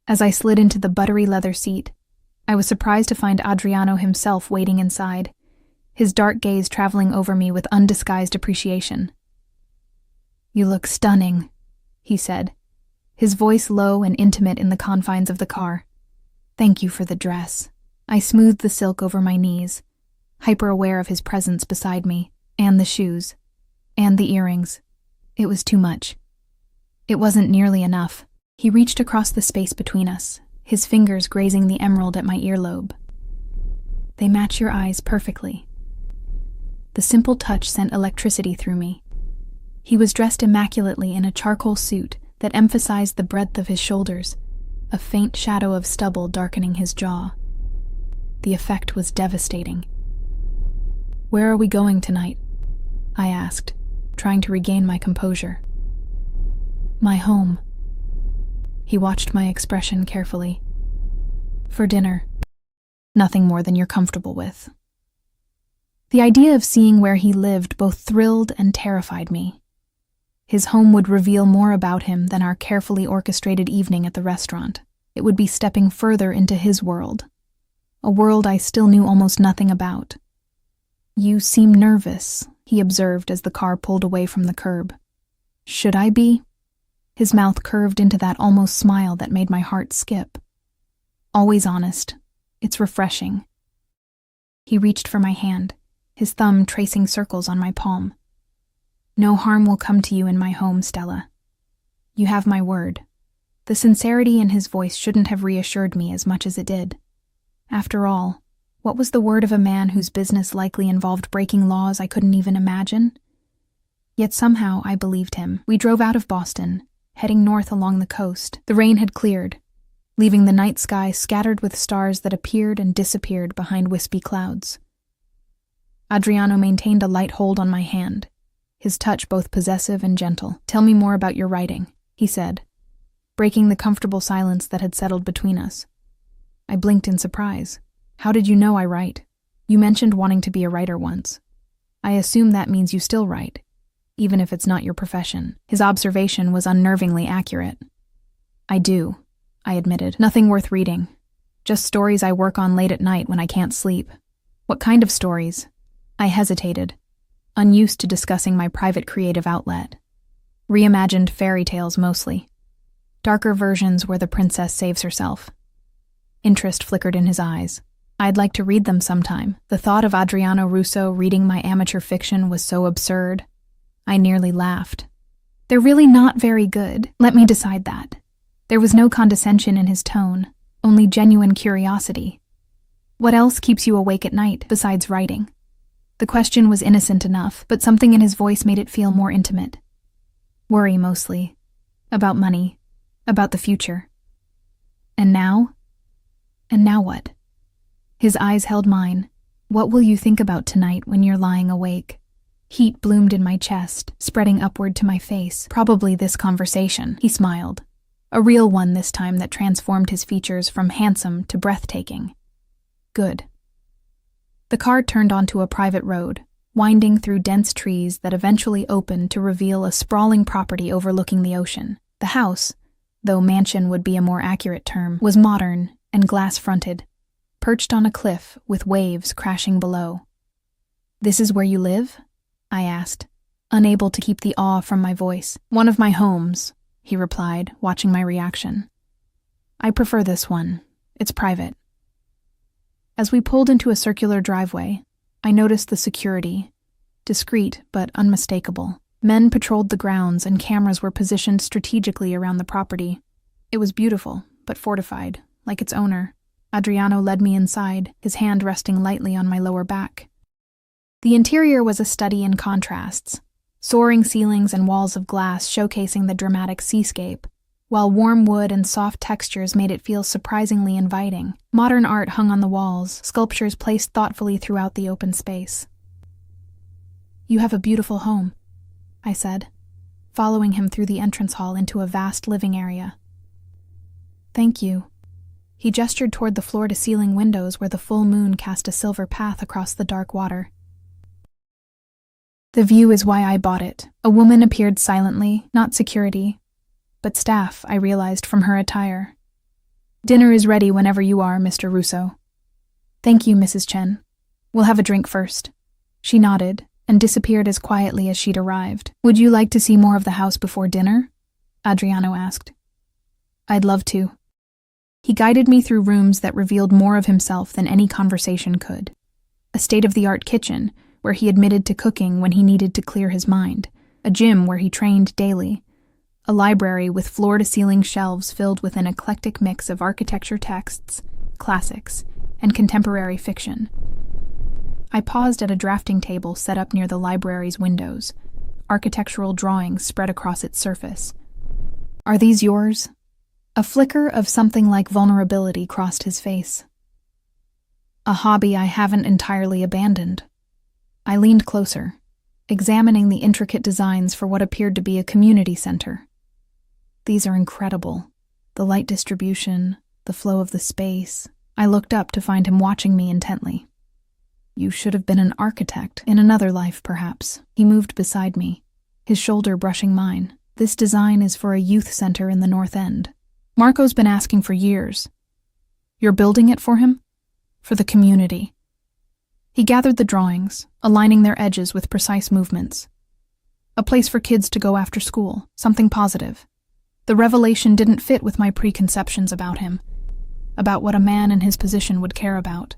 As I slid into the buttery leather seat, I was surprised to find Adriano himself waiting inside, his dark gaze traveling over me with undisguised appreciation. You look stunning, he said, his voice low and intimate in the confines of the car. Thank you for the dress. I smoothed the silk over my knees, hyper-aware of his presence beside me, and the shoes, and the earrings. It was too much. It wasn't nearly enough. He reached across the space between us, his fingers grazing the emerald at my earlobe. They match your eyes perfectly. The simple touch sent electricity through me. He was dressed immaculately in a charcoal suit that emphasized the breadth of his shoulders, a faint shadow of stubble darkening his jaw. The effect was devastating. Where are we going tonight? I asked, trying to regain my composure. My home. He watched my expression carefully. For dinner. Nothing more than you're comfortable with. The idea of seeing where he lived both thrilled and terrified me. His home would reveal more about him than our carefully orchestrated evening at the restaurant. It would be stepping further into his world. A world I still knew almost nothing about. You seem nervous, he observed as the car pulled away from the curb. Should I be? His mouth curved into that almost smile that made my heart skip. Always honest. It's refreshing. He reached for my hand, his thumb tracing circles on my palm. No harm will come to you in my home, Stella. You have my word. The sincerity in his voice shouldn't have reassured me as much as it did. After all, what was the word of a man whose business likely involved breaking laws I couldn't even imagine? Yet somehow I believed him. We drove out of Boston, heading north along the coast. The rain had cleared, leaving the night sky scattered with stars that appeared and disappeared behind wispy clouds. Adriano maintained a light hold on my hand, his touch both possessive and gentle. Tell me more about your writing, he said, breaking the comfortable silence that had settled between us. I blinked in surprise. How did you know I write? You mentioned wanting to be a writer once. I assume that means you still write, even if it's not your profession. His observation was unnervingly accurate. I do, I admitted. Nothing worth reading. Just stories I work on late at night when I can't sleep. What kind of stories? I hesitated. unused to discussing my private creative outlet. Reimagined fairy tales mostly. Darker versions where the princess saves herself. Interest flickered in his eyes. I'd like to read them sometime. The thought of Adriano Russo reading my amateur fiction was so absurd. I nearly laughed. They're really not very good. Let me decide that. There was no condescension in his tone, only genuine curiosity. What else keeps you awake at night besides writing? The question was innocent enough, but something in his voice made it feel more intimate. Worry mostly. About money. About the future. And now? And now what? His eyes held mine. What will you think about tonight when you're lying awake? Heat bloomed in my chest, spreading upward to my face. Probably this conversation, he smiled. A real one this time that transformed his features from handsome to breathtaking. Good. The car turned onto a private road, winding through dense trees that eventually opened to reveal a sprawling property overlooking the ocean. The house, though mansion would be a more accurate term, was modern and glass-fronted, perched on a cliff with waves crashing below. This is where you live? I asked, unable to keep the awe from my voice. One of my homes, he replied, watching my reaction. I prefer this one. It's private. As we pulled into a circular driveway, I noticed the security, discreet but unmistakable. Men patrolled the grounds and cameras were positioned strategically around the property. It was beautiful, but fortified, like its owner. Adriano led me inside, his hand resting lightly on my lower back. The interior was a study in contrasts, soaring ceilings and walls of glass showcasing the dramatic seascape, while warm wood and soft textures made it feel surprisingly inviting. Modern art hung on the walls, sculptures placed thoughtfully throughout the open space. You have a beautiful home, I said, following him through the entrance hall into a vast living area. Thank you. He gestured toward the floor-to-ceiling windows where the full moon cast a silver path across the dark water. The view is why I bought it. A woman appeared silently, not security, but staff, I realized from her attire. Dinner is ready whenever you are, Mr. Russo. Thank you, Mrs. Chen. We'll have a drink first. She nodded and disappeared as quietly as she'd arrived. Would you like to see more of the house before dinner? Adriano asked. I'd love to. He guided me through rooms that revealed more of himself than any conversation could. A state-of-the-art kitchen, where he admitted to cooking when he needed to clear his mind. A gym where he trained daily. A library with floor-to-ceiling shelves filled with an eclectic mix of architecture texts, classics, and contemporary fiction. I paused at a drafting table set up near the library's windows, architectural drawings spread across its surface. Are these yours? A flicker of something like vulnerability crossed his face. A hobby I haven't entirely abandoned. I leaned closer, examining the intricate designs for what appeared to be a community center. These are incredible. The light distribution, the flow of the space. I looked up to find him watching me intently. You should have been an architect, in another life perhaps. He moved beside me, his shoulder brushing mine. This design is for a youth center in the North End. Marco's been asking for years. You're building it for him? For the community. He gathered the drawings, aligning their edges with precise movements. A place for kids to go after school, something positive. The revelation didn't fit with my preconceptions about him, about what a man in his position would care about.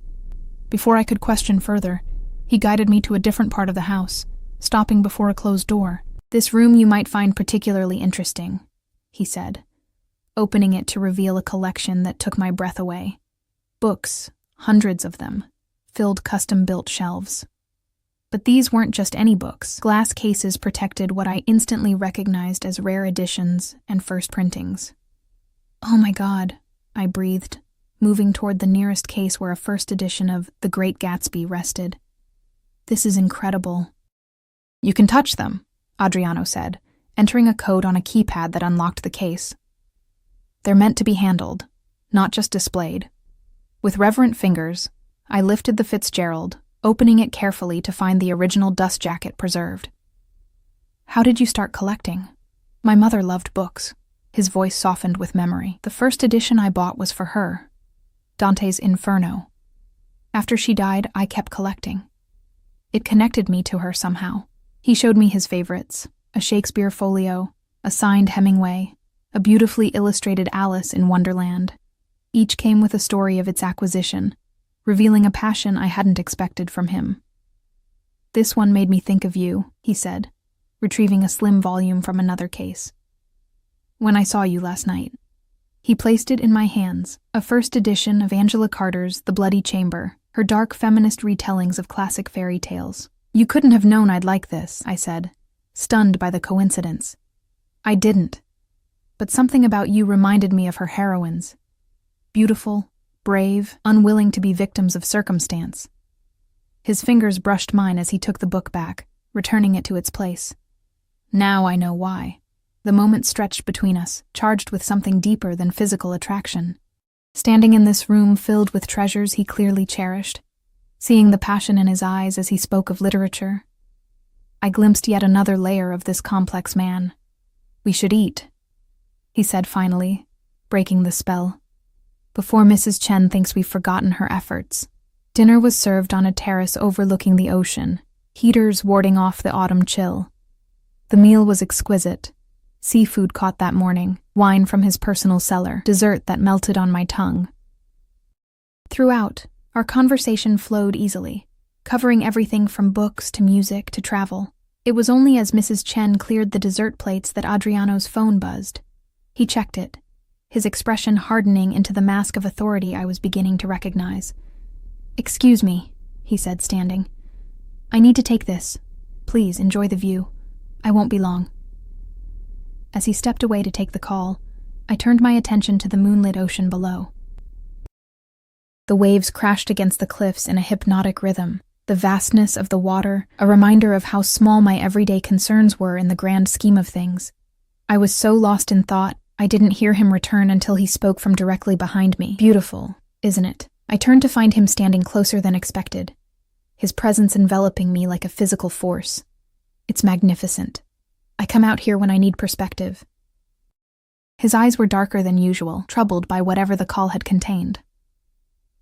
Before I could question further, he guided me to a different part of the house, stopping before a closed door. This room you might find particularly interesting, he said, opening it to reveal a collection that took my breath away. Books, hundreds of them, filled custom-built shelves. But these weren't just any books. Glass cases protected what I instantly recognized as rare editions and first printings. Oh my God, I breathed, moving toward the nearest case where a first edition of The Great Gatsby rested. This is incredible. You can touch them, Adriano said, entering a code on a keypad that unlocked the case. They're meant to be handled, not just displayed. With reverent fingers, I lifted the Fitzgerald, opening it carefully to find the original dust jacket preserved. How did you start collecting? My mother loved books. His voice softened with memory. The first edition I bought was for her, Dante's Inferno. After she died, I kept collecting. It connected me to her somehow. He showed me his favorites, a Shakespeare folio, a signed Hemingway, a beautifully illustrated Alice in Wonderland. Each came with a story of its acquisition, revealing a passion I hadn't expected from him. "This one made me think of you," he said, retrieving a slim volume from another case. "When I saw you last night." He placed it in my hands, a first edition of Angela Carter's The Bloody Chamber, her dark feminist retellings of classic fairy tales. "You couldn't have known I'd like this," I said, stunned by the coincidence. "I didn't. But something about you reminded me of her heroines. Beautiful, brave, unwilling to be victims of circumstance." His fingers brushed mine as he took the book back, returning it to its place. Now I know why. The moment stretched between us, charged with something deeper than physical attraction. Standing in this room filled with treasures he clearly cherished, seeing the passion in his eyes as he spoke of literature, I glimpsed yet another layer of this complex man. "We should eat," he said finally, breaking the spell, "before Mrs. Chen thinks we've forgotten her efforts." Dinner was served on a terrace overlooking the ocean, heaters warding off the autumn chill. The meal was exquisite. Seafood caught that morning, wine from his personal cellar, dessert that melted on my tongue. Throughout, our conversation flowed easily, covering everything from books to music to travel. It was only as Mrs. Chen cleared the dessert plates that Adriano's phone buzzed. He checked it, his expression hardening into the mask of authority I was beginning to recognize. "Excuse me," he said, standing. "I need to take this. Please enjoy the view. I won't be long." As he stepped away to take the call, I turned my attention to the moonlit ocean below. The waves crashed against the cliffs in a hypnotic rhythm, the vastness of the water a reminder of how small my everyday concerns were in the grand scheme of things. I was so lost in thought, I didn't hear him return until he spoke from directly behind me. "Beautiful, isn't it?" I turned to find him standing closer than expected, his presence enveloping me like a physical force. "It's magnificent. I come out here when I need perspective." His eyes were darker than usual, troubled by whatever the call had contained.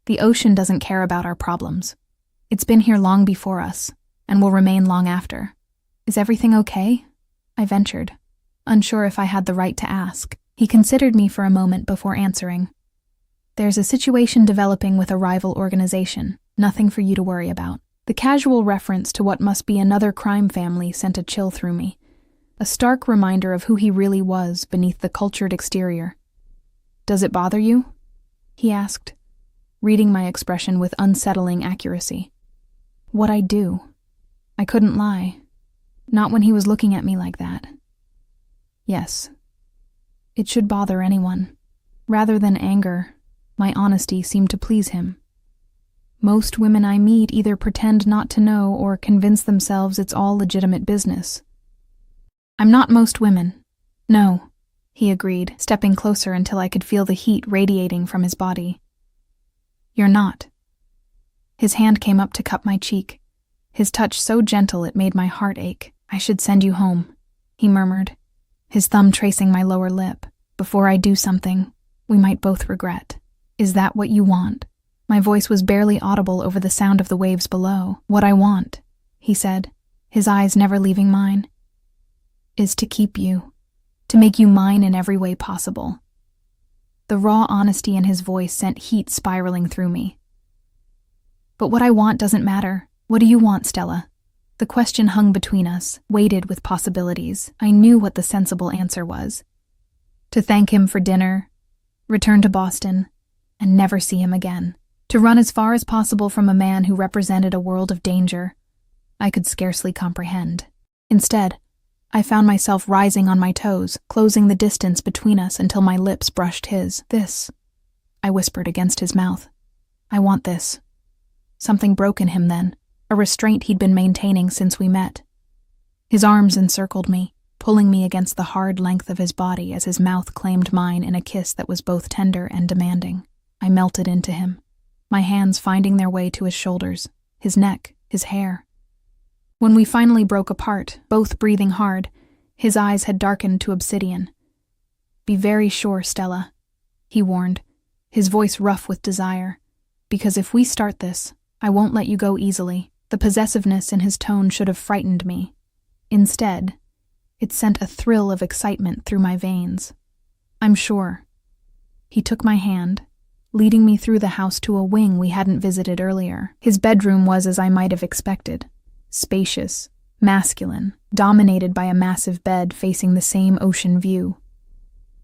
"The ocean doesn't care about our problems. It's been here long before us, and will remain long after. Is everything okay?" I ventured, unsure if I had the right to ask. He considered me for a moment before answering. "There's a situation developing with a rival organization. Nothing for you to worry about." The casual reference to what must be another crime family sent a chill through me, a stark reminder of who he really was beneath the cultured exterior. "Does it bother you?" he asked, reading my expression with unsettling accuracy. What I do? I couldn't lie. Not when he was looking at me like that. Yes. It should bother anyone. Rather than anger, my honesty seemed to please him. Most women I meet either pretend not to know or convince themselves it's all legitimate business. "I'm not most women. No," he agreed, stepping closer until I could feel the heat radiating from his body. "You're not." His hand came up to cup my cheek, his touch so gentle it made my heart ache. "I should send you home," he murmured, his thumb tracing my lower lip. "Before I do something we might both regret. Is that what you want?" My voice was barely audible over the sound of the waves below. "What I want," he said, his eyes never leaving mine, "is to keep you, to make you mine in every way possible." The raw honesty in his voice sent heat spiraling through me. "But what I want doesn't matter. What do you want, Stella?" The question hung between us, weighted with possibilities. I knew what the sensible answer was. To thank him for dinner, return to Boston, and never see him again. To run as far as possible from a man who represented a world of danger I could scarcely comprehend. Instead, I found myself rising on my toes, closing the distance between us until my lips brushed his. "This," I whispered against his mouth. "I want this." Something broke in him then, a restraint he'd been maintaining since we met. His arms encircled me, pulling me against the hard length of his body as his mouth claimed mine in a kiss that was both tender and demanding. I melted into him, my hands finding their way to his shoulders, his neck, his hair. When we finally broke apart, both breathing hard, his eyes had darkened to obsidian. "Be very sure, Stella," he warned, his voice rough with desire, "because if we start this, I won't let you go easily." The possessiveness in his tone should have frightened me. Instead, it sent a thrill of excitement through my veins. I'm sure. He took my hand, leading me through the house to a wing we hadn't visited earlier. His bedroom was as I might have expected. Spacious, masculine, dominated by a massive bed facing the same ocean view.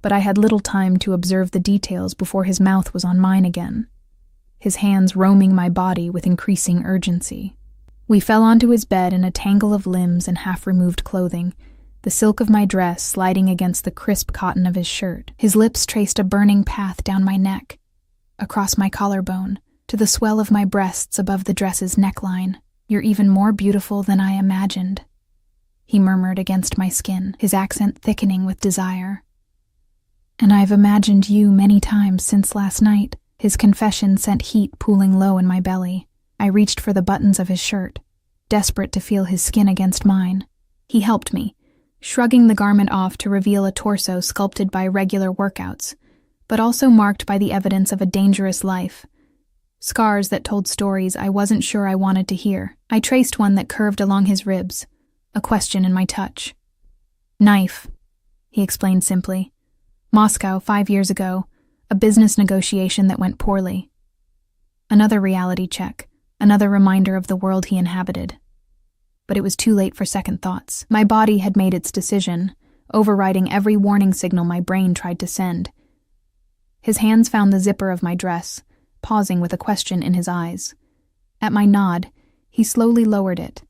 But I had little time to observe the details before his mouth was on mine again, his hands roaming my body with increasing urgency. We fell onto his bed in a tangle of limbs and half-removed clothing, the silk of my dress sliding against the crisp cotton of his shirt. His lips traced a burning path down my neck, across my collarbone, to the swell of my breasts above the dress's neckline. "You're even more beautiful than I imagined," he murmured against my skin, his accent thickening with desire. "And I've imagined you many times since last night." His confession sent heat pooling low in my belly. I reached for the buttons of his shirt, desperate to feel his skin against mine. He helped me, shrugging the garment off to reveal a torso sculpted by regular workouts, but also marked by the evidence of a dangerous life. Scars that told stories I wasn't sure I wanted to hear. I traced one that curved along his ribs, a question in my touch. "Knife," he explained simply. "Moscow, 5 years ago, a business negotiation that went poorly." Another reality check, another reminder of the world he inhabited. But it was too late for second thoughts. My body had made its decision, overriding every warning signal my brain tried to send. His hands found the zipper of my dress, pausing with a question in his eyes. At my nod, he slowly lowered it,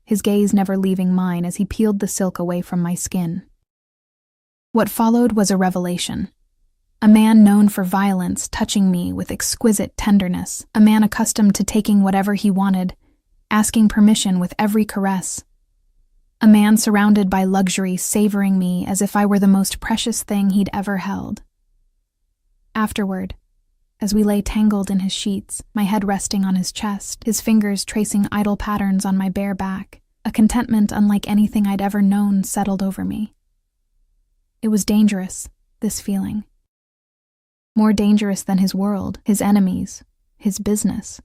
his gaze never leaving mine as he peeled the silk away from my skin. What followed was a revelation. A man known for violence touching me with exquisite tenderness, a man accustomed to taking whatever he wanted, asking permission with every caress. A man surrounded by luxury savoring me as if I were the most precious thing he'd ever held. Afterward, as we lay tangled in his sheets, my head resting on his chest, his fingers tracing idle patterns on my bare back, a contentment unlike anything I'd ever known settled over me. It was dangerous, this feeling. More dangerous than his world, his enemies, his business.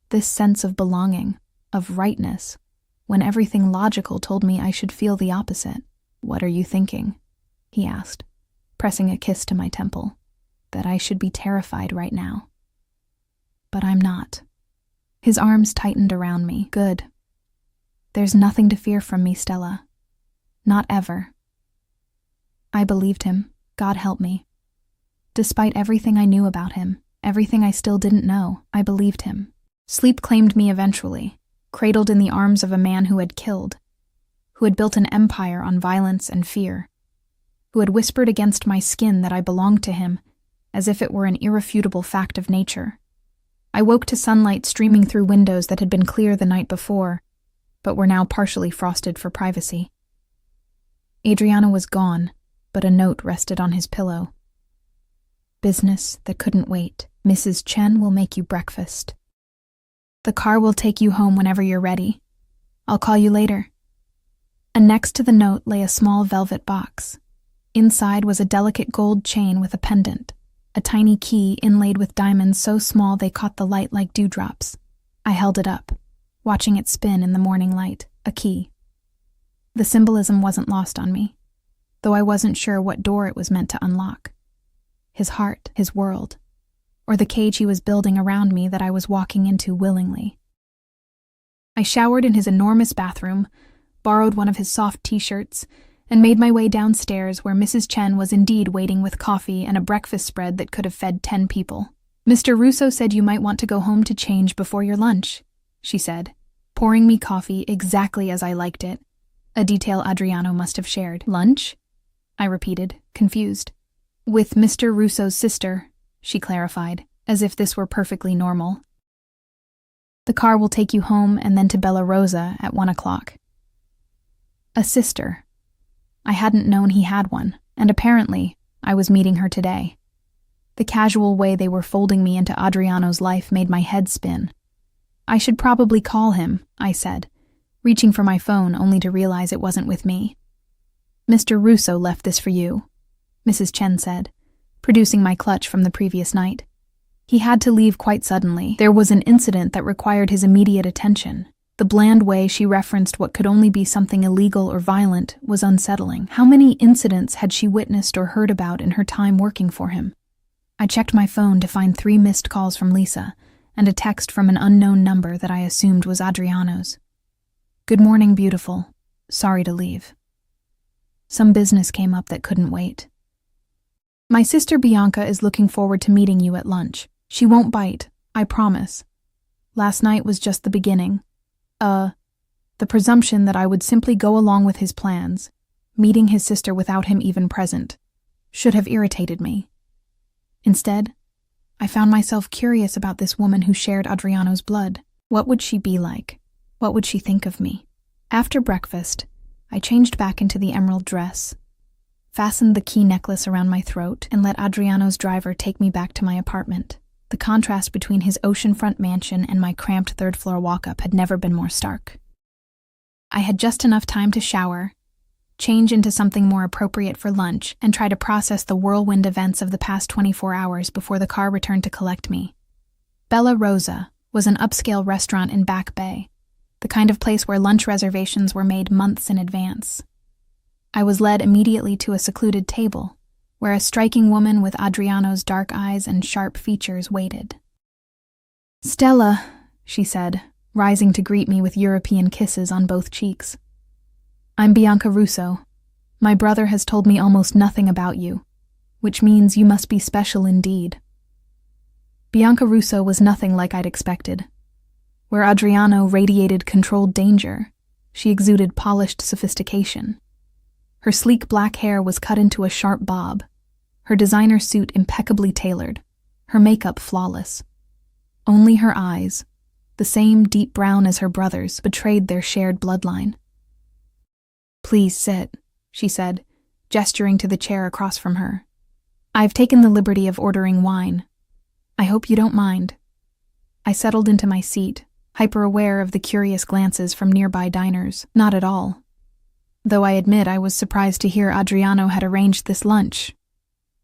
This sense of belonging, of rightness, when everything logical told me I should feel the opposite. "What are you thinking?" he asked, pressing a kiss to my temple. "That I should be terrified right now." But I'm not. His arms tightened around me. "Good. There's nothing to fear from me, Stella. Not ever." I believed him, God help me. Despite everything I knew about him, everything I still didn't know, I believed him. Sleep claimed me eventually, cradled in the arms of a man who had killed, who had built an empire on violence and fear, who had whispered against my skin that I belonged to him, as if it were an irrefutable fact of nature. I woke to sunlight streaming through windows that had been clear the night before, but were now partially frosted for privacy. Adriano was gone, but a note rested on his pillow. "Business that couldn't wait. Mrs. Chen will make you breakfast. The car will take you home whenever you're ready. I'll call you later." And next to the note lay a small velvet box. Inside was a delicate gold chain with a pendant, a tiny key inlaid with diamonds so small they caught the light like dewdrops. I held it up, watching it spin in the morning light, a key. The symbolism wasn't lost on me, though I wasn't sure what door it was meant to unlock. His heart, his world, or the cage he was building around me that I was walking into willingly. I showered in his enormous bathroom, borrowed one of his soft t-shirts, and made my way downstairs where Mrs. Chen was indeed waiting with coffee and a breakfast spread that could have fed 10 people. "Mr. Russo said you might want to go home to change before your lunch," she said, pouring me coffee exactly as I liked it, a detail Adriano must have shared. "Lunch?" I repeated, confused. "With Mr. Russo's sister," she clarified, as if this were perfectly normal. "The car will take you home and then to Bella Rosa at 1 o'clock. A sister. I hadn't known he had one, and apparently I was meeting her today. The casual way they were folding me into Adriano's life made my head spin. "I should probably call him," I said, reaching for my phone only to realize it wasn't with me. "Mr. Russo left this for you," Mrs. Chen said, producing my clutch from the previous night. "He had to leave quite suddenly. There was an incident that required his immediate attention, The bland way she referenced what could only be something illegal or violent was unsettling. How many incidents had she witnessed or heard about in her time working for him? I checked my phone to find 3 missed calls from Lisa and a text from an unknown number that I assumed was Adriano's. "Good morning, beautiful. Sorry to leave. Some business came up that couldn't wait. My sister Bianca is looking forward to meeting you at lunch. She won't bite, I promise. Last night was just the beginning. The presumption that I would simply go along with his plans, meeting his sister without him even present, should have irritated me. Instead, I found myself curious about this woman who shared Adriano's blood. What would she be like? What would she think of me? After breakfast, I changed back into the emerald dress, fastened the key necklace around my throat, and let Adriano's driver take me back to my apartment. The contrast between his oceanfront mansion and my cramped third-floor walk-up had never been more stark. I had just enough time to shower, change into something more appropriate for lunch, and try to process the whirlwind events of the past 24 hours before the car returned to collect me. Bella Rosa was an upscale restaurant in Back Bay, the kind of place where lunch reservations were made months in advance. I was led immediately to a secluded table, where a striking woman with Adriano's dark eyes and sharp features waited. "Stella," she said, rising to greet me with European kisses on both cheeks. "I'm Bianca Russo. My brother has told me almost nothing about you, which means you must be special indeed." Bianca Russo was nothing like I'd expected. Where Adriano radiated controlled danger, she exuded polished sophistication. Her sleek black hair was cut into a sharp bob, her designer suit impeccably tailored, her makeup flawless. Only her eyes, the same deep brown as her brother's, betrayed their shared bloodline. "Please sit," she said, gesturing to the chair across from her. "I've taken the liberty of ordering wine. I hope you don't mind." I settled into my seat, hyper-aware of the curious glances from nearby diners. Not at all. Though I admit I was surprised to hear Adriano had arranged this lunch.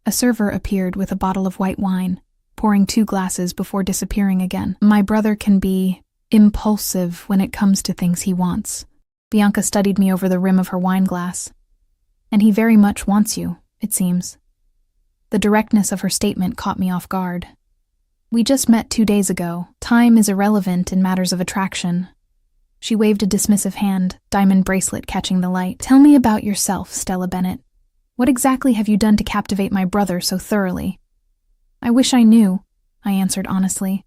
A server appeared with a bottle of white wine, pouring 2 glasses before disappearing again. "My brother can be impulsive when it comes to things he wants." Bianca studied me over the rim of her wine glass. "And he very much wants you, it seems." The directness of her statement caught me off guard. "We just met 2 days ago. Time is irrelevant in matters of attraction." She waved a dismissive hand, diamond bracelet catching the light. "Tell me about yourself, Stella Bennett. What exactly have you done to captivate my brother so thoroughly?" "I wish I knew," I answered honestly.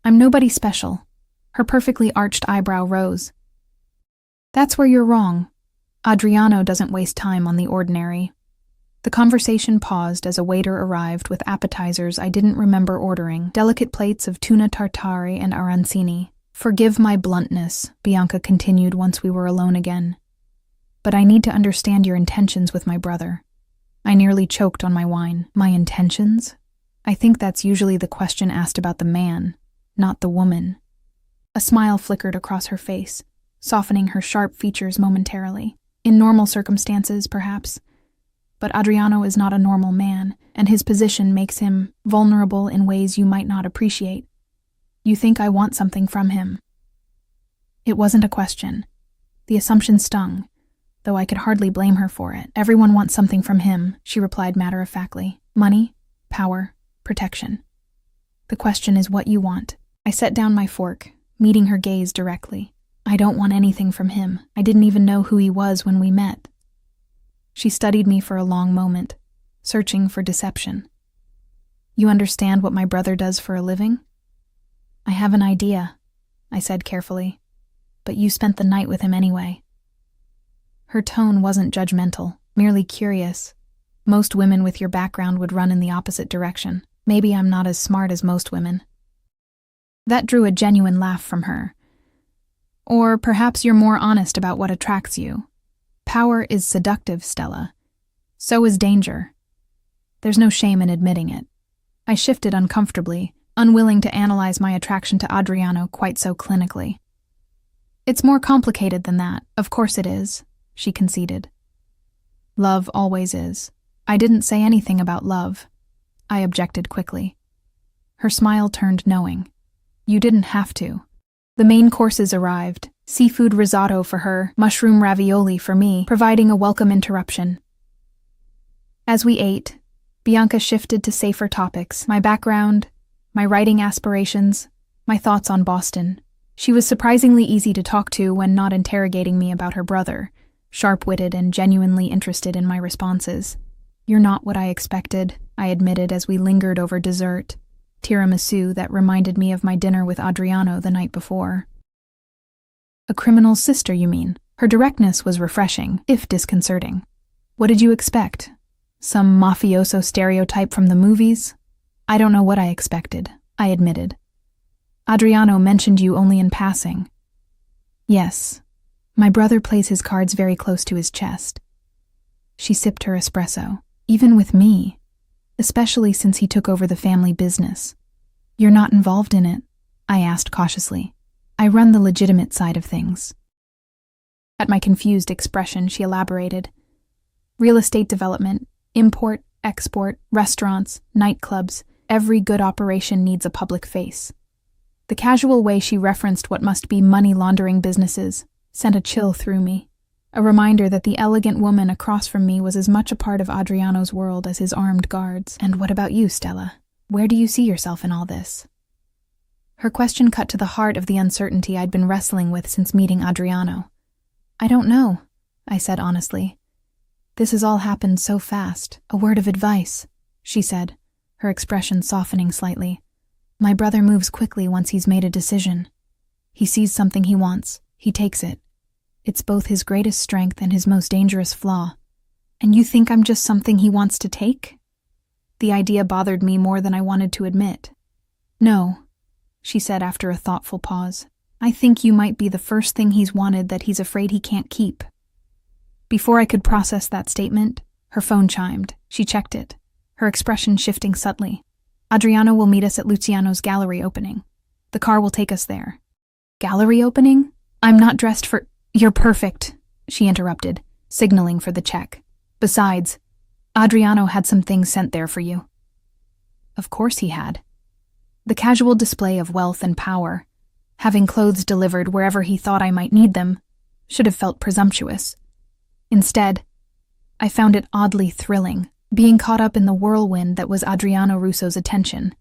"I'm nobody special." Her perfectly arched eyebrow rose. "That's where you're wrong. Adriano doesn't waste time on the ordinary." The conversation paused as a waiter arrived with appetizers I didn't remember ordering, delicate plates of tuna tartare and arancini. "Forgive my bluntness," Bianca continued once we were alone again. "But I need to understand your intentions with my brother." I nearly choked on my wine. My intentions? I think that's usually the question asked about the man, not the woman. A smile flickered across her face, softening her sharp features momentarily. In normal circumstances, perhaps. But Adriano is not a normal man, and his position makes him vulnerable in ways you might not appreciate. "You think I want something from him?" It wasn't a question. The assumption stung, though I could hardly blame her for it. "Everyone wants something from him," she replied matter-of-factly. "Money, power, protection. The question is what you want." I set down my fork, meeting her gaze directly. "I don't want anything from him. I didn't even know who he was when we met." She studied me for a long moment, searching for deception. "You understand what my brother does for a living?" "I have an idea," I said carefully. "But you spent the night with him anyway." Her tone wasn't judgmental, merely curious. Most women with your background would run in the opposite direction. Maybe I'm not as smart as most women. That drew a genuine laugh from her. "Or perhaps you're more honest about what attracts you. Power is seductive, Stella. So is danger. There's no shame in admitting it." I shifted uncomfortably, unwilling to analyze my attraction to Adriano quite so clinically. "It's more complicated than that, of course it is," she conceded. "Love always is." "I didn't say anything about love," I objected quickly. Her smile turned knowing. "You didn't have to." The main courses arrived, seafood risotto for her, mushroom ravioli for me, providing a welcome interruption. As we ate, Bianca shifted to safer topics, my background, my writing aspirations, my thoughts on Boston. She was surprisingly easy to talk to when not interrogating me about her brother, sharp-witted and genuinely interested in my responses. "You're not what I expected," I admitted as we lingered over dessert, tiramisu that reminded me of my dinner with Adriano the night before. "A criminal's sister, you mean?" Her directness was refreshing, if disconcerting. "What did you expect? Some mafioso stereotype from the movies?" "I don't know what I expected," I admitted. "Adriano mentioned you only in passing." "Yes. My brother plays his cards very close to his chest." She sipped her espresso. "Even with me, especially since he took over the family business." "You're not involved in it?" I asked cautiously. "I run the legitimate side of things." At my confused expression, she elaborated. "Real estate development, import, export, restaurants, nightclubs, every good operation needs a public face." The casual way she referenced what must be money-laundering businesses sent a chill through me, a reminder that the elegant woman across from me was as much a part of Adriano's world as his armed guards. "And what about you, Stella? Where do you see yourself in all this?" Her question cut to the heart of the uncertainty I'd been wrestling with since meeting Adriano. "I don't know," I said honestly. "This has all happened so fast. A word of advice," she said, her expression softening slightly. "My brother moves quickly once he's made a decision. He sees something he wants, he takes it. It's both his greatest strength and his most dangerous flaw. And you think I'm just something he wants to take?" The idea bothered me more than I wanted to admit. "No," she said after a thoughtful pause. "I think you might be the first thing he's wanted that he's afraid he can't keep." Before I could process that statement, her phone chimed. She checked it, her expression shifting subtly. "Adriano will meet us at Luciano's gallery opening. The car will take us there." "Gallery opening? I'm not dressed for—" "You're perfect," she interrupted, signaling for the check. "Besides, Adriano had some things sent there for you." Of course he had. The casual display of wealth and power, having clothes delivered wherever he thought I might need them, should have felt presumptuous. Instead, I found it oddly thrilling, being caught up in the whirlwind that was Adriano Russo's attention.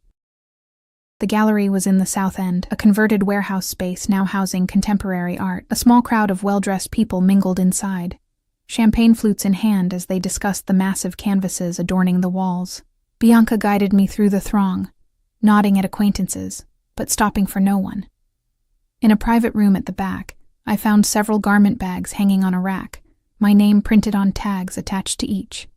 The gallery was in the South End, a converted warehouse space now housing contemporary art. A small crowd of well-dressed people mingled inside, champagne flutes in hand as they discussed the massive canvases adorning the walls. Bianca guided me through the throng, nodding at acquaintances, but stopping for no one. In a private room at the back, I found several garment bags hanging on a rack, my name printed on tags attached to each.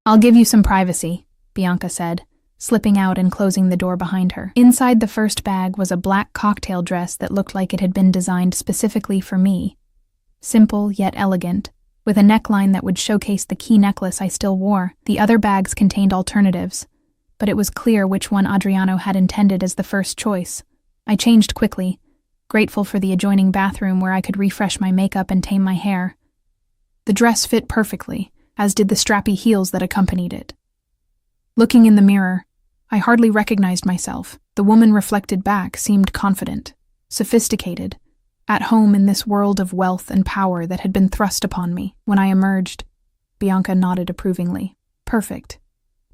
"I'll give you some privacy," Bianca said, slipping out and closing the door behind her. Inside the first bag was a black cocktail dress that looked like it had been designed specifically for me. Simple yet elegant, with a neckline that would showcase the key necklace I still wore. The other bags contained alternatives, but it was clear which one Adriano had intended as the first choice. I changed quickly, grateful for the adjoining bathroom where I could refresh my makeup and tame my hair. The dress fit perfectly, as did the strappy heels that accompanied it. Looking in the mirror, I hardly recognized myself. The woman reflected back seemed confident, sophisticated, at home in this world of wealth and power that had been thrust upon me. When I emerged, Bianca nodded approvingly. "Perfect.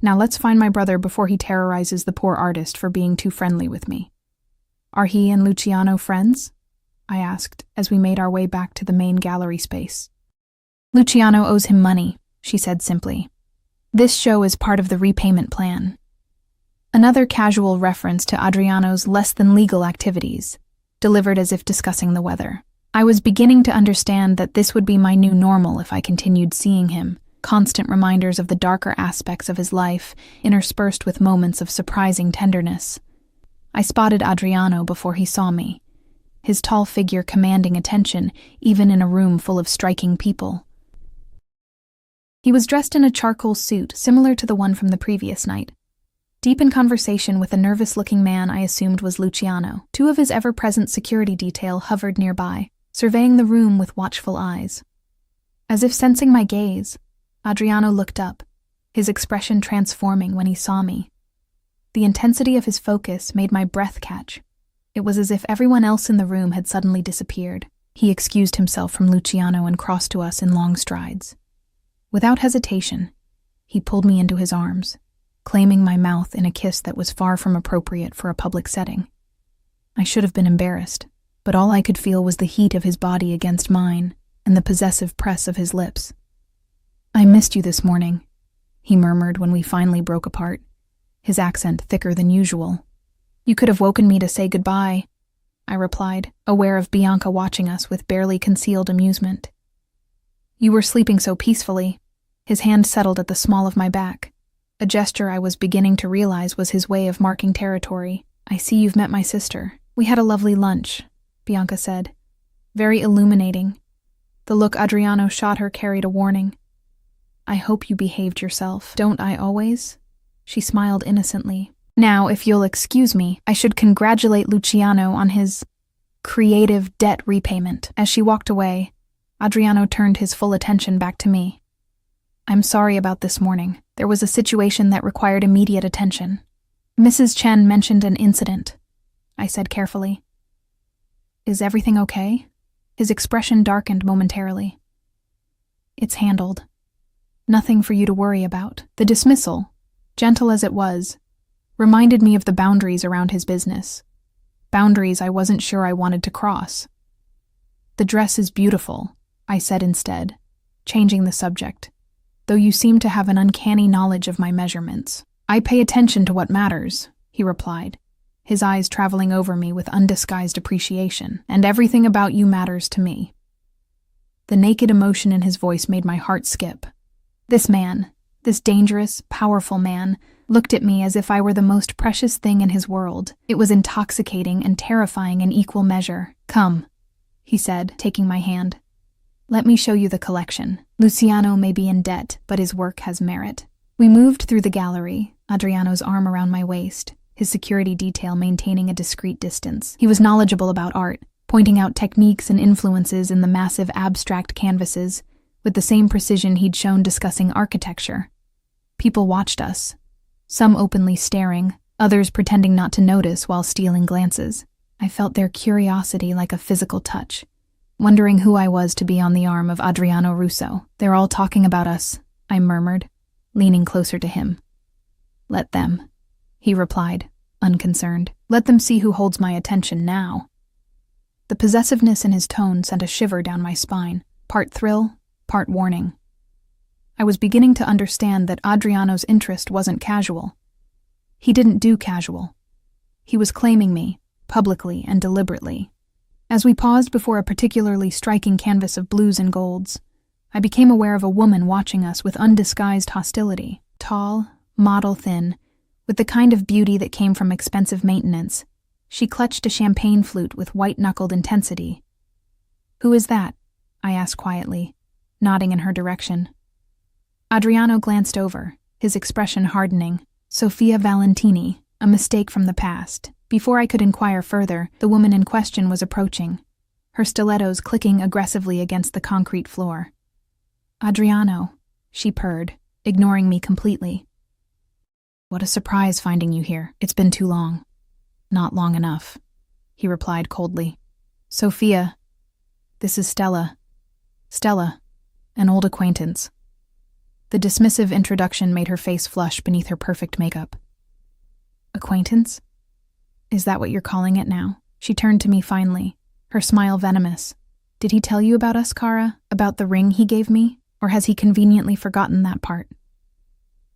Now let's find my brother before he terrorizes the poor artist for being too friendly with me." "Are he and Luciano friends?" I asked as we made our way back to the main gallery space. "Luciano owes him money," she said simply. "This show is part of the repayment plan." Another casual reference to Adriano's less-than-legal activities, delivered as if discussing the weather. I was beginning to understand that this would be my new normal if I continued seeing him, constant reminders of the darker aspects of his life, interspersed with moments of surprising tenderness. I spotted Adriano before he saw me, his tall figure commanding attention even in a room full of striking people. He was dressed in a charcoal suit similar to the one from the previous night. Deep in conversation with a nervous-looking man I assumed was Luciano, two of his ever-present security detail hovered nearby, surveying the room with watchful eyes. As if sensing my gaze, Adriano looked up, his expression transforming when he saw me. The intensity of his focus made my breath catch. It was as if everyone else in the room had suddenly disappeared. He excused himself from Luciano and crossed to us in long strides. Without hesitation, he pulled me into his arms, claiming my mouth in a kiss that was far from appropriate for a public setting. I should have been embarrassed, but all I could feel was the heat of his body against mine and the possessive press of his lips. "I missed you this morning," he murmured when we finally broke apart, his accent thicker than usual. "You could have woken me to say goodbye," I replied, aware of Bianca watching us with barely concealed amusement. "You were sleeping so peacefully." His hand settled at the small of my back, a gesture I was beginning to realize was his way of marking territory. "I see you've met my sister. We had a lovely lunch," Bianca said. Very illuminating. The look Adriano shot her carried a warning. "I hope you behaved yourself. Don't I always?" She smiled innocently. "Now, if you'll excuse me, I should congratulate Luciano on his creative debt repayment." As she walked away, Adriano turned his full attention back to me. "I'm sorry about this morning. There was a situation that required immediate attention. Mrs. Chen mentioned an incident," I said carefully. "Is everything okay?" His expression darkened momentarily. "It's handled. Nothing for you to worry about." The dismissal, gentle as it was, reminded me of the boundaries around his business. Boundaries I wasn't sure I wanted to cross. "The dress is beautiful," I said instead, changing the subject, "though you seem to have an uncanny knowledge of my measurements." "I pay attention to what matters," he replied, his eyes traveling over me with undisguised appreciation. "And everything about you matters to me." The naked emotion in his voice made my heart skip. This man, this dangerous, powerful man, looked at me as if I were the most precious thing in his world. It was intoxicating and terrifying in equal measure. "Come," he said, taking my hand. "Let me show you the collection. Luciano may be in debt, but his work has merit." We moved through the gallery, Adriano's arm around my waist, his security detail maintaining a discreet distance. He was knowledgeable about art, pointing out techniques and influences in the massive abstract canvases, with the same precision he'd shown discussing architecture. People watched us, some openly staring, others pretending not to notice while stealing glances. I felt their curiosity like a physical touch, wondering who I was to be on the arm of Adriano Russo. "They're all talking about us," I murmured, leaning closer to him. "Let them," he replied, unconcerned. "Let them see who holds my attention now." The possessiveness in his tone sent a shiver down my spine, part thrill, part warning. I was beginning to understand that Adriano's interest wasn't casual. He didn't do casual. He was claiming me, publicly and deliberately. As we paused before a particularly striking canvas of blues and golds, I became aware of a woman watching us with undisguised hostility. Tall, model-thin, with the kind of beauty that came from expensive maintenance, she clutched a champagne flute with white-knuckled intensity. "Who is that?" I asked quietly, nodding in her direction. Adriano glanced over, his expression hardening. "Sofia Valentini, a mistake from the past." Before I could inquire further, the woman in question was approaching, her stilettos clicking aggressively against the concrete floor. "Adriano," she purred, ignoring me completely. "What a surprise finding you here. It's been too long." "Not long enough," he replied coldly. "Sofia, this is Stella. Stella, an old acquaintance." The dismissive introduction made her face flush beneath her perfect makeup. "Acquaintance? Is that what you're calling it now?" She turned to me finally, her smile venomous. "Did he tell you about us, Kara? About the ring he gave me? Or has he conveniently forgotten that part?"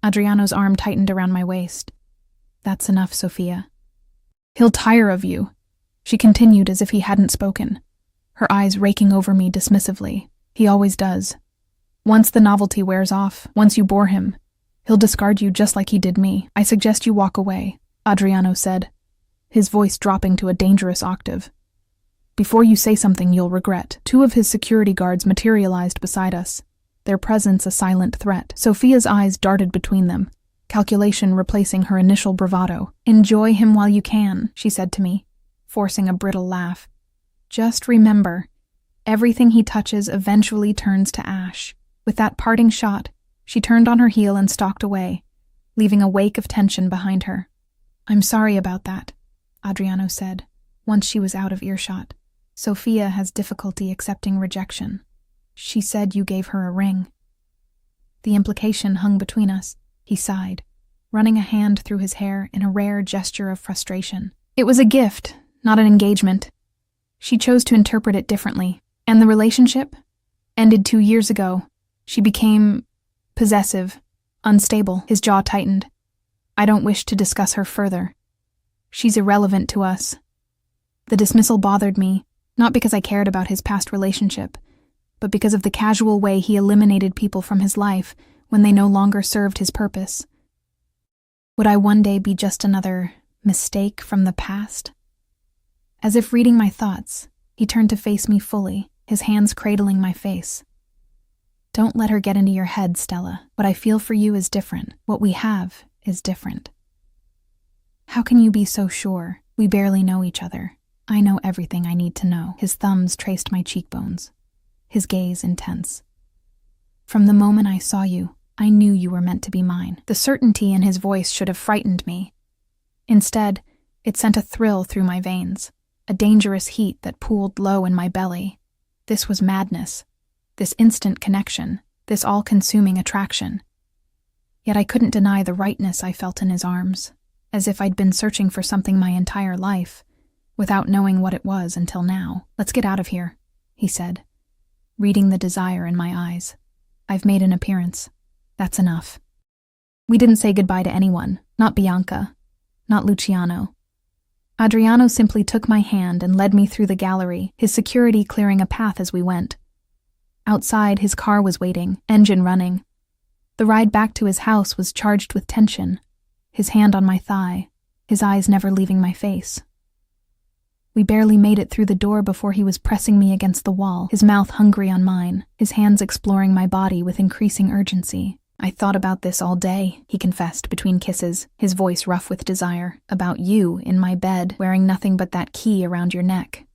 Adriano's arm tightened around my waist. "That's enough, Sofia." "He'll tire of you," she continued as if he hadn't spoken, her eyes raking over me dismissively. "He always does. Once the novelty wears off, once you bore him, he'll discard you just like he did me. I suggest you walk away," Adriano said, his voice dropping to a dangerous octave. "Before you say something you'll regret." Two of his security guards materialized beside us, their presence a silent threat. Sofia's eyes darted between them, calculation replacing her initial bravado. "Enjoy him while you can," she said to me, forcing a brittle laugh. "Just remember, everything he touches eventually turns to ash." With that parting shot, she turned on her heel and stalked away, leaving a wake of tension behind her. "I'm sorry about that," Adriano said, Once she was out of earshot. Sophia has difficulty accepting rejection. She said you gave her a ring. The implication hung between us. He sighed, running a hand through his hair in a rare gesture of frustration. It was a gift, not an engagement. She chose to interpret it differently, and the relationship ended 2 years ago. She became possessive, unstable. His jaw tightened. I don't wish to discuss her further. She's irrelevant to us. The dismissal bothered me, not because I cared about his past relationship, but because of the casual way he eliminated people from his life when they no longer served his purpose. Would I one day be just another mistake from the past? As if reading my thoughts, he turned to face me fully, his hands cradling my face. Don't let her get into your head, Stella. What I feel for you is different. What we have is different. How can you be so sure? We barely know each other. I know everything I need to know. His thumbs traced my cheekbones, his gaze intense. From the moment I saw you, I knew you were meant to be mine. The certainty in his voice should have frightened me. Instead, it sent a thrill through my veins, a dangerous heat that pooled low in my belly. This was madness, this instant connection, this all-consuming attraction. Yet I couldn't deny the rightness I felt in his arms, as if I'd been searching for something my entire life, without knowing what it was until now. Let's get out of here, he said, reading the desire in my eyes. I've made an appearance. That's enough. We didn't say goodbye to anyone, not Bianca, not Luciano. Adriano simply took my hand and led me through the gallery, his security clearing a path as we went. Outside, his car was waiting, engine running. The ride back to his house was charged with tension, his hand on my thigh, his eyes never leaving my face. We barely made it through the door before he was pressing me against the wall, his mouth hungry on mine, his hands exploring my body with increasing urgency. I thought about this all day, he confessed between kisses, his voice rough with desire. About you in my bed, wearing nothing but that key around your neck.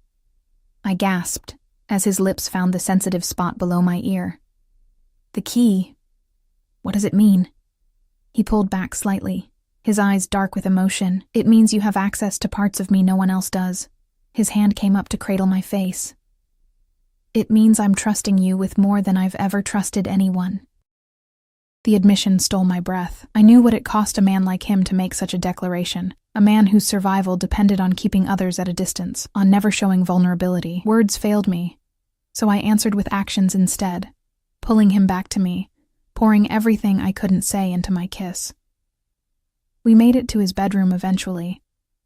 I gasped as his lips found the sensitive spot below my ear. The key? What does it mean? He pulled back slightly, his eyes dark with emotion. It means you have access to parts of me no one else does. His hand came up to cradle my face. It means I'm trusting you with more than I've ever trusted anyone. The admission stole my breath. I knew what it cost a man like him to make such a declaration, a man whose survival depended on keeping others at a distance, on never showing vulnerability. Words failed me, so I answered with actions instead, pulling him back to me, pouring everything I couldn't say into my kiss. We made it to his bedroom eventually,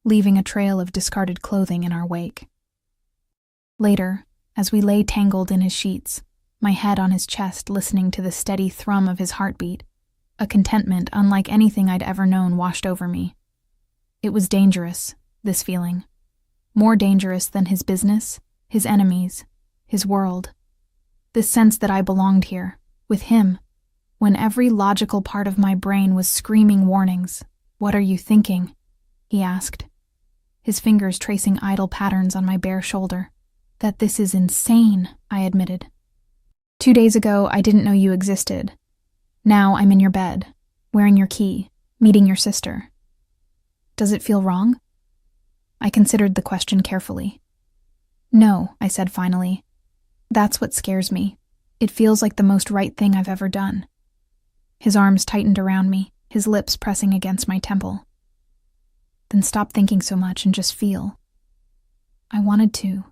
leaving a trail of discarded clothing in our wake. Later, as we lay tangled in his sheets, my head on his chest listening to the steady thrum of his heartbeat, a contentment unlike anything I'd ever known washed over me. It was dangerous, this feeling. More dangerous than his business, his enemies, his world. This sense that I belonged here, with him, when every logical part of my brain was screaming warnings. What are you thinking? He asked, his fingers tracing idle patterns on my bare shoulder. That this is insane, I admitted. 2 days ago, I didn't know you existed. Now I'm in your bed, wearing your key, meeting your sister. Does it feel wrong? I considered the question carefully. No, I said finally. That's what scares me. It feels like the most right thing I've ever done. His arms tightened around me, his lips pressing against my temple. Then stop thinking so much and just feel. I wanted to.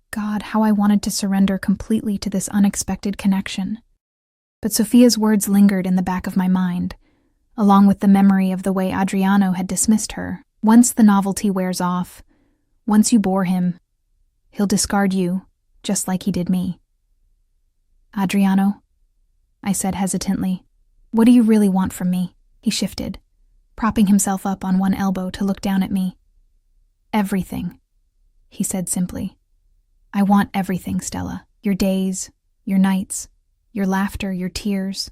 God, how I wanted to surrender completely to this unexpected connection. But Sophia's words lingered in the back of my mind, along with the memory of the way Adriano had dismissed her. Once the novelty wears off, once you bore him, he'll discard you, just like he did me. Adriano, I said hesitantly, what do you really want from me? He shifted, propping himself up on one elbow to look down at me. Everything, he said simply. I want everything, Stella. Your days, your nights, your laughter, your tears.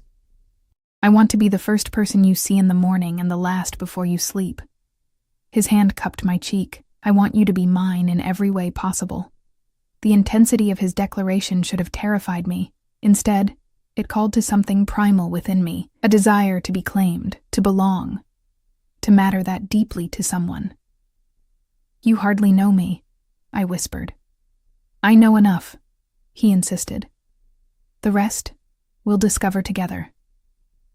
I want to be the first person you see in the morning and the last before you sleep. His hand cupped my cheek. I want you to be mine in every way possible. The intensity of his declaration should have terrified me. Instead, it called to something primal within me, a desire to be claimed, to belong, to matter that deeply to someone. You hardly know me, I whispered. I know enough, he insisted. The rest, we'll discover together.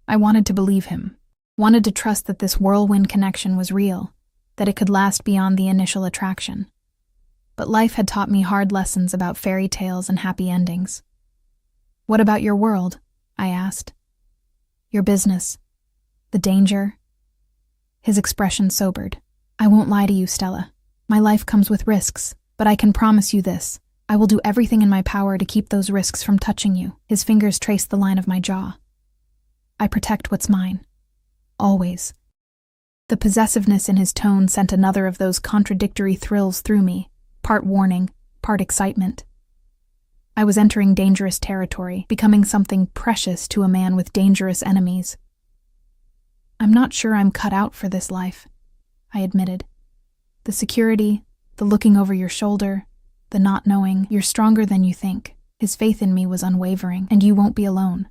I wanted to believe him, wanted to trust that this whirlwind connection was real, that it could last beyond the initial attraction. But life had taught me hard lessons about fairy tales and happy endings. What about your world? I asked. Your business, the danger. His expression sobered. I won't lie to you, Stella. My life comes with risks, but I can promise you this. I will do everything in my power to keep those risks from touching you. His fingers traced the line of my jaw. I protect what's mine. Always. The possessiveness in his tone sent another of those contradictory thrills through me, part warning, part excitement. I was entering dangerous territory, becoming something precious to a man with dangerous enemies. I'm not sure I'm cut out for this life, I admitted. The security, the looking over your shoulder, the not knowing, you're stronger than you think. His faith in me was unwavering, and you won't be alone.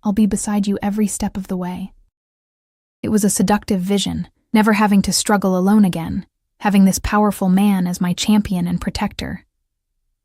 I'll be beside you every step of the way. It was a seductive vision, never having to struggle alone again, having this powerful man as my champion and protector.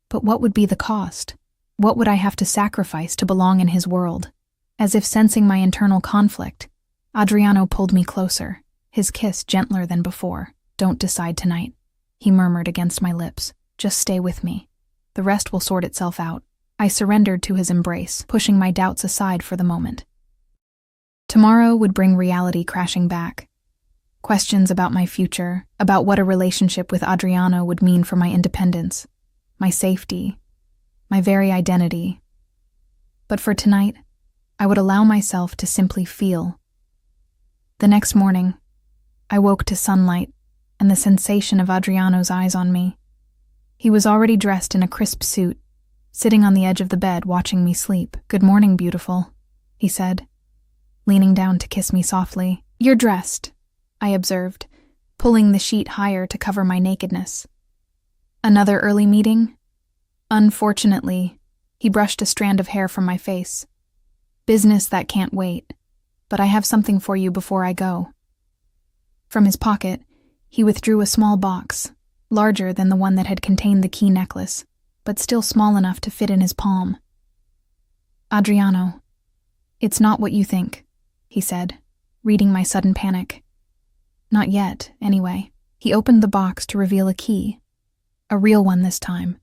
But what would be the cost? What would I have to sacrifice to belong in his world? As if sensing my internal conflict, Adriano pulled me closer, his kiss gentler than before. Don't decide tonight, he murmured against my lips. Just stay with me. The rest will sort itself out. I surrendered to his embrace, pushing my doubts aside for the moment. Tomorrow would bring reality crashing back. Questions about my future, about what a relationship with Adriano would mean for my independence, my safety, my very identity. But for tonight, I would allow myself to simply feel. The next morning, I woke to sunlight and the sensation of Adriano's eyes on me. He was already dressed in a crisp suit, sitting on the edge of the bed watching me sleep. Good morning, beautiful, he said, leaning down to kiss me softly. You're dressed, I observed, pulling the sheet higher to cover my nakedness. Another early meeting? Unfortunately, he brushed a strand of hair from my face. Business that can't wait, but I have something for you before I go. From his pocket, he withdrew a small box, larger than the one that had contained the key necklace, but still small enough to fit in his palm. Adriano, it's not what you think, he said, reading my sudden panic. Not yet, anyway. He opened the box to reveal a key. A real one this time.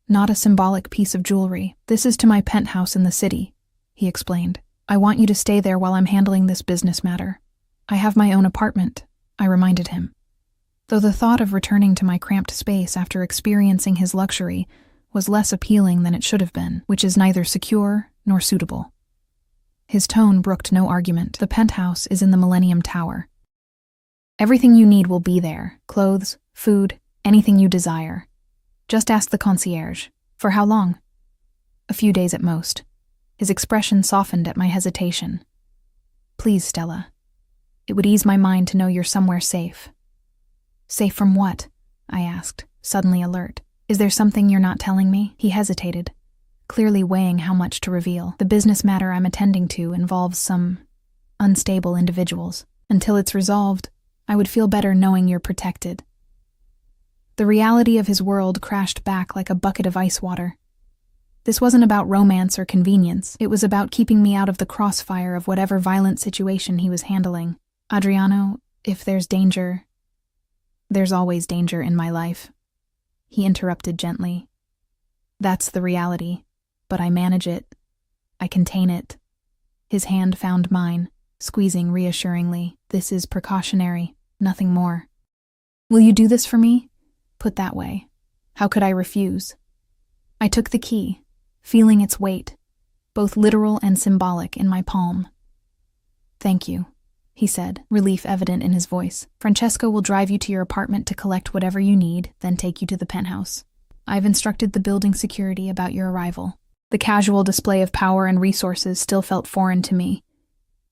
Not a symbolic piece of jewelry. This is to my penthouse in the city, he explained. I want you to stay there while I'm handling this business matter. I have my own apartment, I reminded him. Though the thought of returning to my cramped space after experiencing his luxury was less appealing than it should have been, which is neither secure nor suitable. His tone brooked no argument. The penthouse is in the Millennium Tower. Everything you need will be there. Clothes, food, anything you desire. Just ask the concierge. For how long? A few days at most. His expression softened at my hesitation. Please, Stella. It would ease my mind to know you're somewhere safe. Safe from what? I asked, suddenly alert. Is there something you're not telling me? He hesitated, clearly weighing how much to reveal. The business matter I'm attending to involves some unstable individuals. Until it's resolved, I would feel better knowing you're protected. The reality of his world crashed back like a bucket of ice water. This wasn't about romance or convenience. It was about keeping me out of the crossfire of whatever violent situation he was handling. Adriano, if there's danger, there's always danger in my life, he interrupted gently. That's the reality, but I manage it. I contain it. His hand found mine, squeezing reassuringly. This is precautionary, nothing more. Will you do this for me? Put that way, how could I refuse? I took the key, feeling its weight, both literal and symbolic, in my palm. Thank you, he said, relief evident in his voice. Francesco will drive you to your apartment to collect whatever you need, then take you to the penthouse. I've instructed the building security about your arrival. The casual display of power and resources still felt foreign to me.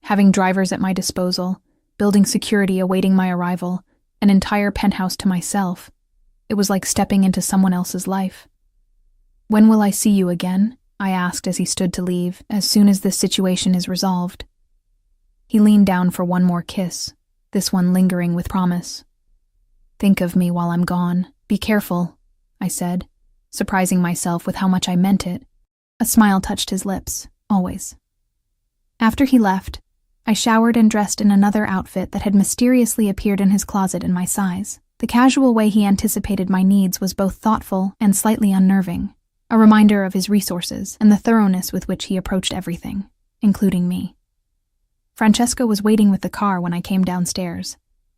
Having drivers at my disposal, building security awaiting my arrival, an entire penthouse to myself. It was like stepping into someone else's life. When will I see you again? I asked as he stood to leave. As soon as this situation is resolved. He leaned down for one more kiss, this one lingering with promise. Think of me while I'm gone. Be careful, I I said, surprising myself with how much I meant it. A smile touched his lips, always. After he left, I showered and dressed in another outfit that had mysteriously appeared in his closet in my size. The casual way he anticipated my needs was both thoughtful and slightly unnerving, a reminder of his resources and the thoroughness with which he approached everything, including me. Francesco was waiting with the car when I came downstairs,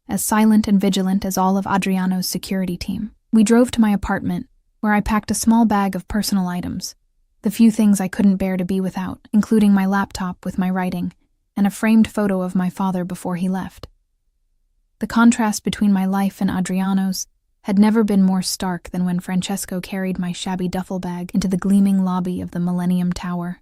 as silent and vigilant as all of Adriano's security team. We drove to my apartment, where I packed a small bag of personal items, the few things I couldn't bear to be without, including my laptop with my writing and a framed photo of my father before he left. The contrast between my life and Adriano's had never been more stark than when Francesco carried my shabby duffel bag into the gleaming lobby of the Millennium Tower.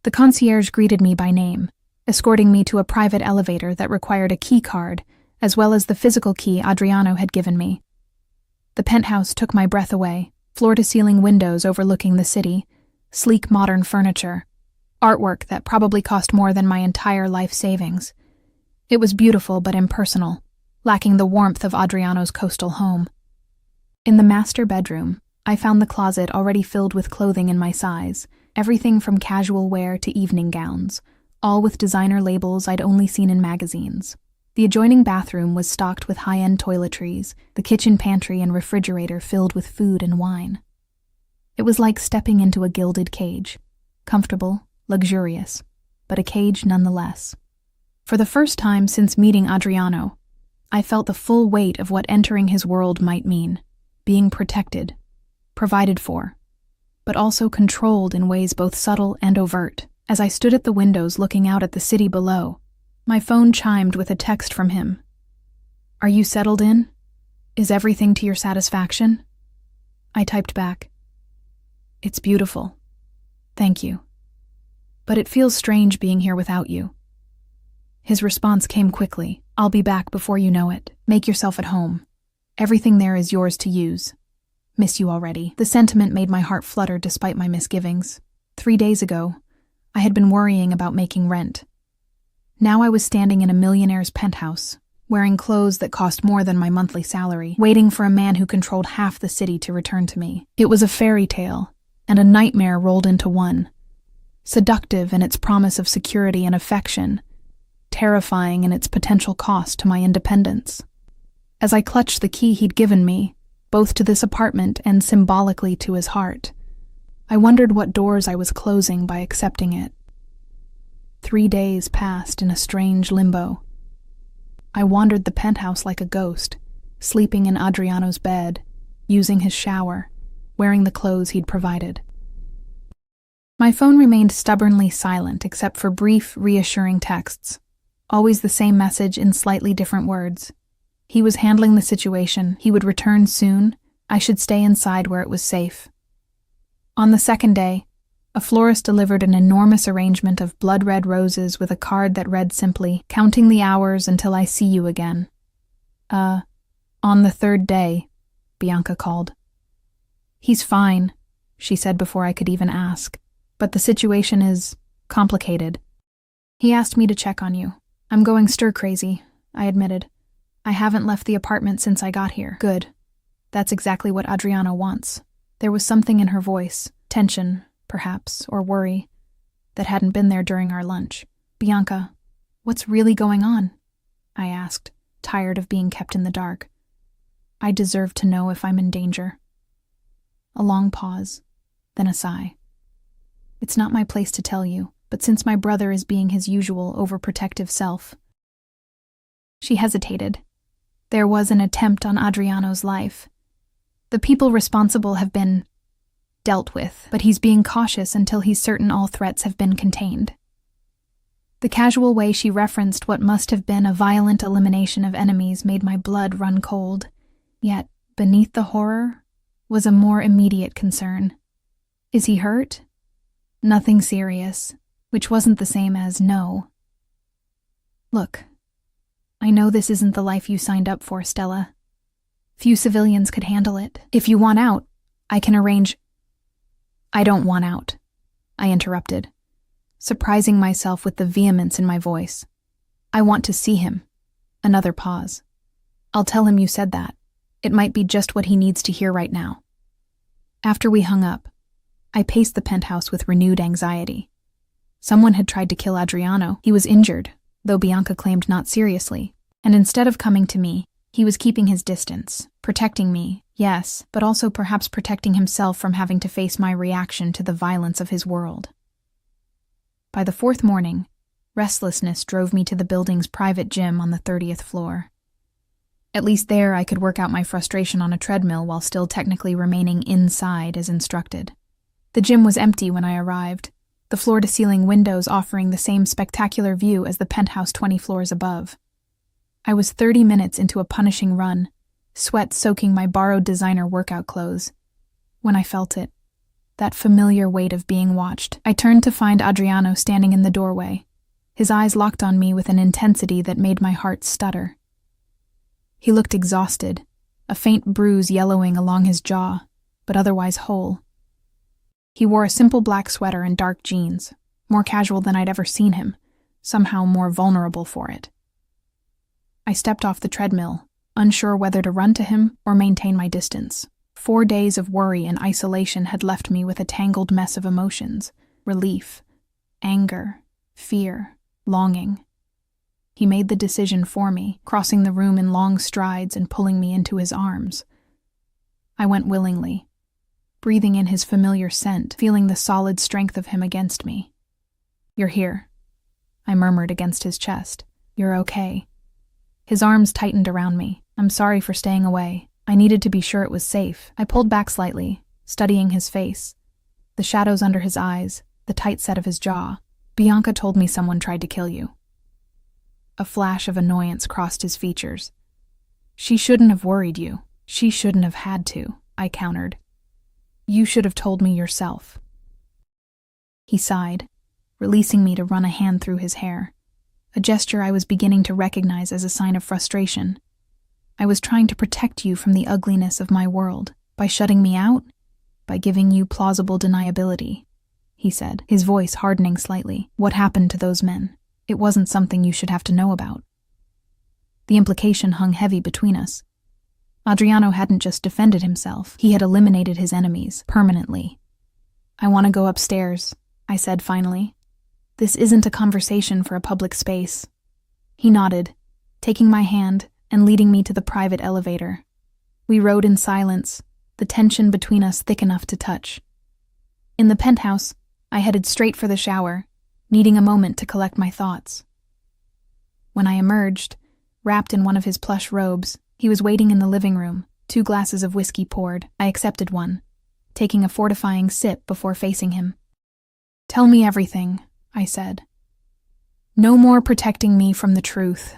The concierge greeted me by name, escorting me to a private elevator that required a key card, as well as the physical key Adriano had given me. The penthouse took my breath away, floor-to-ceiling windows overlooking the city, sleek modern furniture, artwork that probably cost more than my entire life savings. It was beautiful but impersonal, lacking the warmth of Adriano's coastal home. In the master bedroom, I found the closet already filled with clothing in my size, everything from casual wear to evening gowns, all with designer labels I'd only seen in magazines. The adjoining bathroom was stocked with high-end toiletries, the kitchen pantry and refrigerator filled with food and wine. It was like stepping into a gilded cage, comfortable, luxurious, but a cage nonetheless. For the first time since meeting Adriano, I felt the full weight of what entering his world might mean, being protected, provided for, but also controlled in ways both subtle and overt. As I stood at the windows looking out at the city below, my phone chimed with a text from him. "Are you settled in? Is everything to your satisfaction?" I typed back, "It's beautiful. Thank you. But it feels strange being here without you." His response came quickly. "I'll be back before you know it. Make yourself at home. Everything there is yours to use. Miss you already." The sentiment made my heart flutter despite my misgivings. 3 days ago, I had been worrying about making rent. Now I was standing in a millionaire's penthouse, wearing clothes that cost more than my monthly salary, waiting for a man who controlled half the city to return to me. It was a fairy tale, and a nightmare rolled into one. Seductive in its promise of security and affection, terrifying in its potential cost to my independence. As I clutched the key he'd given me, both to this apartment and symbolically to his heart, I wondered what doors I was closing by accepting it. 3 days passed in a strange limbo. I wandered the penthouse like a ghost, sleeping in Adriano's bed, using his shower, wearing the clothes he'd provided. My phone remained stubbornly silent except for brief, reassuring texts, always the same message in slightly different words. He was handling the situation, he would return soon, I should stay inside where it was safe. On the second day, a florist delivered an enormous arrangement of blood-red roses with a card that read simply, "Counting the hours until I see you again." On the third day, Bianca called. "He's fine," she said before I could even ask. "But the situation is complicated. He asked me to check on you. I'm going stir-crazy," I admitted. "I haven't left the apartment since I got here." "Good. That's exactly what Adriano wants." There was something in her voice, tension, perhaps, or worry, that hadn't been there during our lunch. "Bianca, what's really going on?" I asked, tired of being kept in the dark. "I deserve to know if I'm in danger." A long pause, then a sigh. "It's not my place to tell you, but since my brother is being his usual overprotective self..." She hesitated. "There was an attempt on Adriano's life. The people responsible have been dealt with, but he's being cautious until he's certain all threats have been contained." The casual way she referenced what must have been a violent elimination of enemies made my blood run cold. Yet, beneath the horror, was a more immediate concern. "Is he hurt?" "Nothing serious," which wasn't the same as no. "Look, I know this isn't the life you signed up for, Stella. Few civilians could handle it. If you want out, I can arrange..." "I don't want out," I interrupted, surprising myself with the vehemence in my voice. "I want to see him." Another pause. "I'll tell him you said that. It might be just what he needs to hear right now." After we hung up, I paced the penthouse with renewed anxiety. Someone had tried to kill Adriano. He was injured, though Bianca claimed not seriously, and instead of coming to me, he was keeping his distance, protecting me, yes, but also perhaps protecting himself from having to face my reaction to the violence of his world. By the fourth morning, restlessness drove me to the building's private gym on the 30th floor. At least there I could work out my frustration on a treadmill while still technically remaining inside as instructed. The gym was empty when I arrived, the floor-to-ceiling windows offering the same spectacular view as the penthouse 20 floors above. I was 30 minutes into a punishing run, sweat soaking my borrowed designer workout clothes, when I felt it, that familiar weight of being watched. I turned to find Adriano standing in the doorway, his eyes locked on me with an intensity that made my heart stutter. He looked exhausted, a faint bruise yellowing along his jaw, but otherwise whole. He wore a simple black sweater and dark jeans, more casual than I'd ever seen him, somehow more vulnerable for it. I stepped off the treadmill, unsure whether to run to him or maintain my distance. 4 days of worry and isolation had left me with a tangled mess of emotions: relief, anger, fear, longing. He made the decision for me, crossing the room in long strides and pulling me into his arms. I went willingly, breathing in his familiar scent, feeling the solid strength of him against me. "You're here," I murmured against his chest. "You're okay." His arms tightened around me. "I'm sorry for staying away. I needed to be sure it was safe." I pulled back slightly, studying his face, the shadows under his eyes, the tight set of his jaw. "Bianca told me someone tried to kill you." A flash of annoyance crossed his features. "She shouldn't have worried you. She shouldn't have had to," I countered. "You should have told me yourself." He sighed, releasing me to run a hand through his hair, a gesture I was beginning to recognize as a sign of frustration. "I was trying to protect you from the ugliness of my world. By shutting me out? By giving you plausible deniability," he said, his voice hardening slightly. "What happened to those men? It wasn't something you should have to know about." The implication hung heavy between us. Adriano hadn't just defended himself, he had eliminated his enemies, permanently. "I want to go upstairs," I said finally. "This isn't a conversation for a public space." He nodded, taking my hand and leading me to the private elevator. We rode in silence, the tension between us thick enough to touch. In the penthouse, I headed straight for the shower, needing a moment to collect my thoughts. When I emerged, wrapped in one of his plush robes, he was waiting in the living room, 2 glasses of whiskey poured. I accepted one, taking a fortifying sip before facing him. "Tell me everything," I said. "No more protecting me from the truth."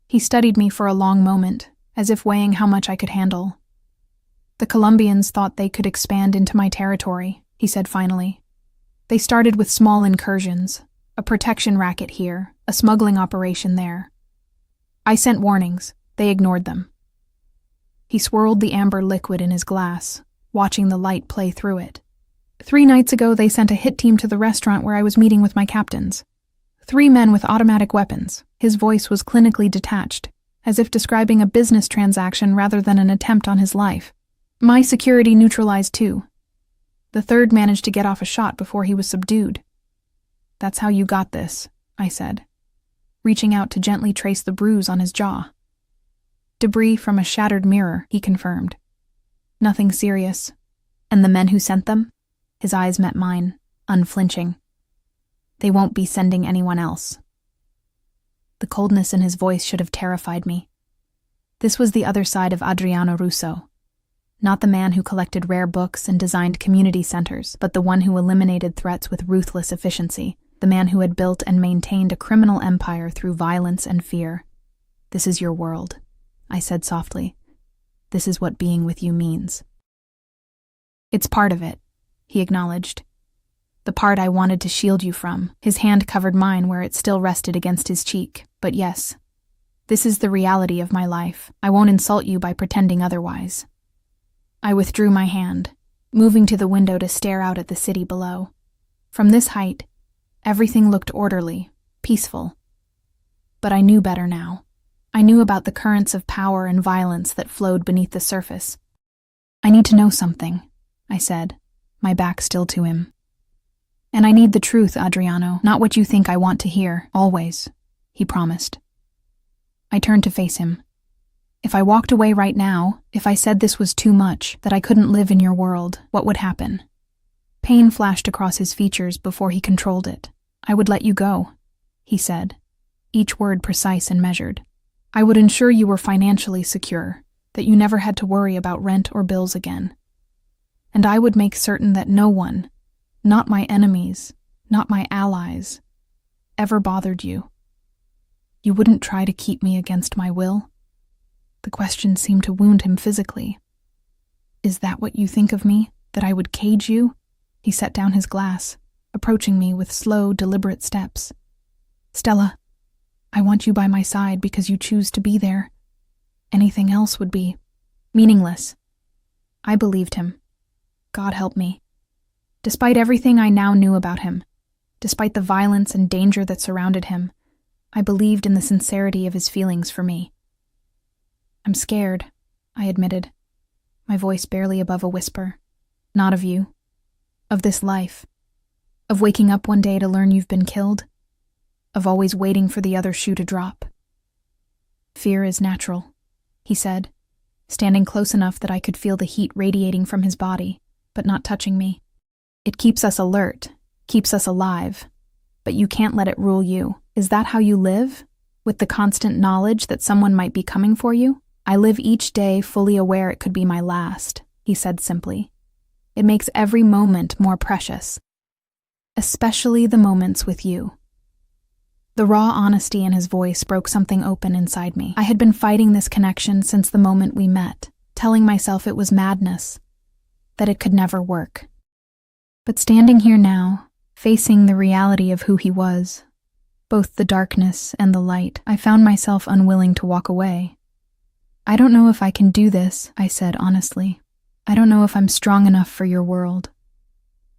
He studied me for a long moment, as if weighing how much I could handle. "The Colombians thought they could expand into my territory," he said finally. "They started with small incursions, a protection racket here, a smuggling operation there. I sent warnings. They ignored them." He swirled the amber liquid in his glass, watching the light play through it. 3 nights ago, they sent a hit team to the restaurant where I was meeting with my captains. 3 men with automatic weapons. His voice was clinically detached, as if describing a business transaction rather than an attempt on his life. My security neutralized 2. The 3rd managed to get off a shot before he was subdued. "That's how you got this," I said, reaching out to gently trace the bruise on his jaw. "Debris from a shattered mirror," he confirmed. "Nothing serious." "And the men who sent them?" His eyes met mine, unflinching. "They won't be sending anyone else." The coldness in his voice should have terrified me. This was the other side of Adriano Russo. Not the man who collected rare books and designed community centers, but the one who eliminated threats with ruthless efficiency, the man who had built and maintained a criminal empire through violence and fear. "This is your world," I said softly. "This is what being with you means." "It's part of it," he acknowledged. "The part I wanted to shield you from." His hand covered mine where it still rested against his cheek. "But yes, this is the reality of my life. I won't insult you by pretending otherwise." I withdrew my hand, moving to the window to stare out at the city below. From this height, everything looked orderly, peaceful. But I knew better now. I knew about the currents of power and violence that flowed beneath the surface. "I need to know something," I said, my back still to him. And I need the truth, Adriano, not what you think I want to hear, always, he promised. I turned to face him. If I walked away right now, if I said this was too much, that I couldn't live in your world, what would happen? Pain flashed across his features before he controlled it. I would let you go, he said, each word precise and measured. I would ensure you were financially secure, that you never had to worry about rent or bills again. And I would make certain that no one, not my enemies, not my allies, ever bothered you. You wouldn't try to keep me against my will? The question seemed to wound him physically. Is that what you think of me, that I would cage you? He set down his glass, approaching me with slow, deliberate steps. Stella, I want you by my side because you choose to be there. Anything else would be meaningless. I believed him. God help me. Despite everything I now knew about him, despite the violence and danger that surrounded him, I believed in the sincerity of his feelings for me. I'm scared, I admitted, my voice barely above a whisper. Not of you. Of this life. Of waking up one day to learn you've been killed. Of always waiting for the other shoe to drop. Fear is natural, he said, standing close enough that I could feel the heat radiating from his body, but not touching me. It keeps us alert, keeps us alive, but you can't let it rule you. Is that how you live? With the constant knowledge that someone might be coming for you? I live each day fully aware it could be my last, he said simply. It makes every moment more precious, especially the moments with you. The raw honesty in his voice broke something open inside me. I had been fighting this connection since the moment we met, telling myself it was madness, that it could never work. But standing here now, facing the reality of who he was, both the darkness and the light, I found myself unwilling to walk away. I don't know if I can do this, I said honestly. I don't know if I'm strong enough for your world.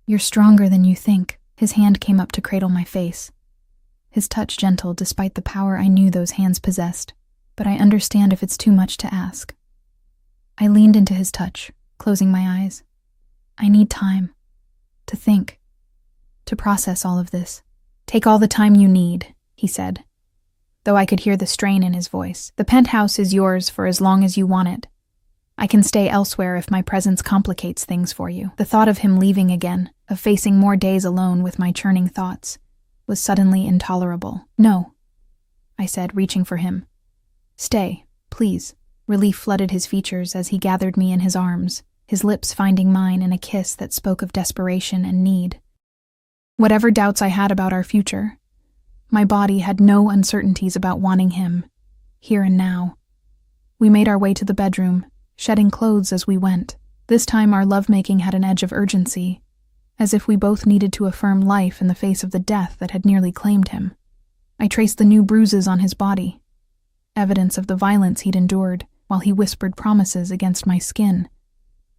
You're stronger than you think. His hand came up to cradle my face. His touch gentle despite the power I knew those hands possessed, but I understand if it's too much to ask. I leaned into his touch, closing my eyes. I need time. To think. To process all of this. Take all the time you need, he said, though I could hear the strain in his voice. The penthouse is yours for as long as you want it. I can stay elsewhere if my presence complicates things for you. The thought of him leaving again, of facing more days alone with my churning thoughts, was suddenly intolerable. No, I said, reaching for him. Stay, please. Relief flooded his features as he gathered me in his arms, his lips finding mine in a kiss that spoke of desperation and need. Whatever doubts I had about our future, my body had no uncertainties about wanting him, here and now. We made our way to the bedroom, shedding clothes as we went. This time our lovemaking had an edge of urgency, as if we both needed to affirm life in the face of the death that had nearly claimed him. I traced the new bruises on his body, evidence of the violence he'd endured, while he whispered promises against my skin.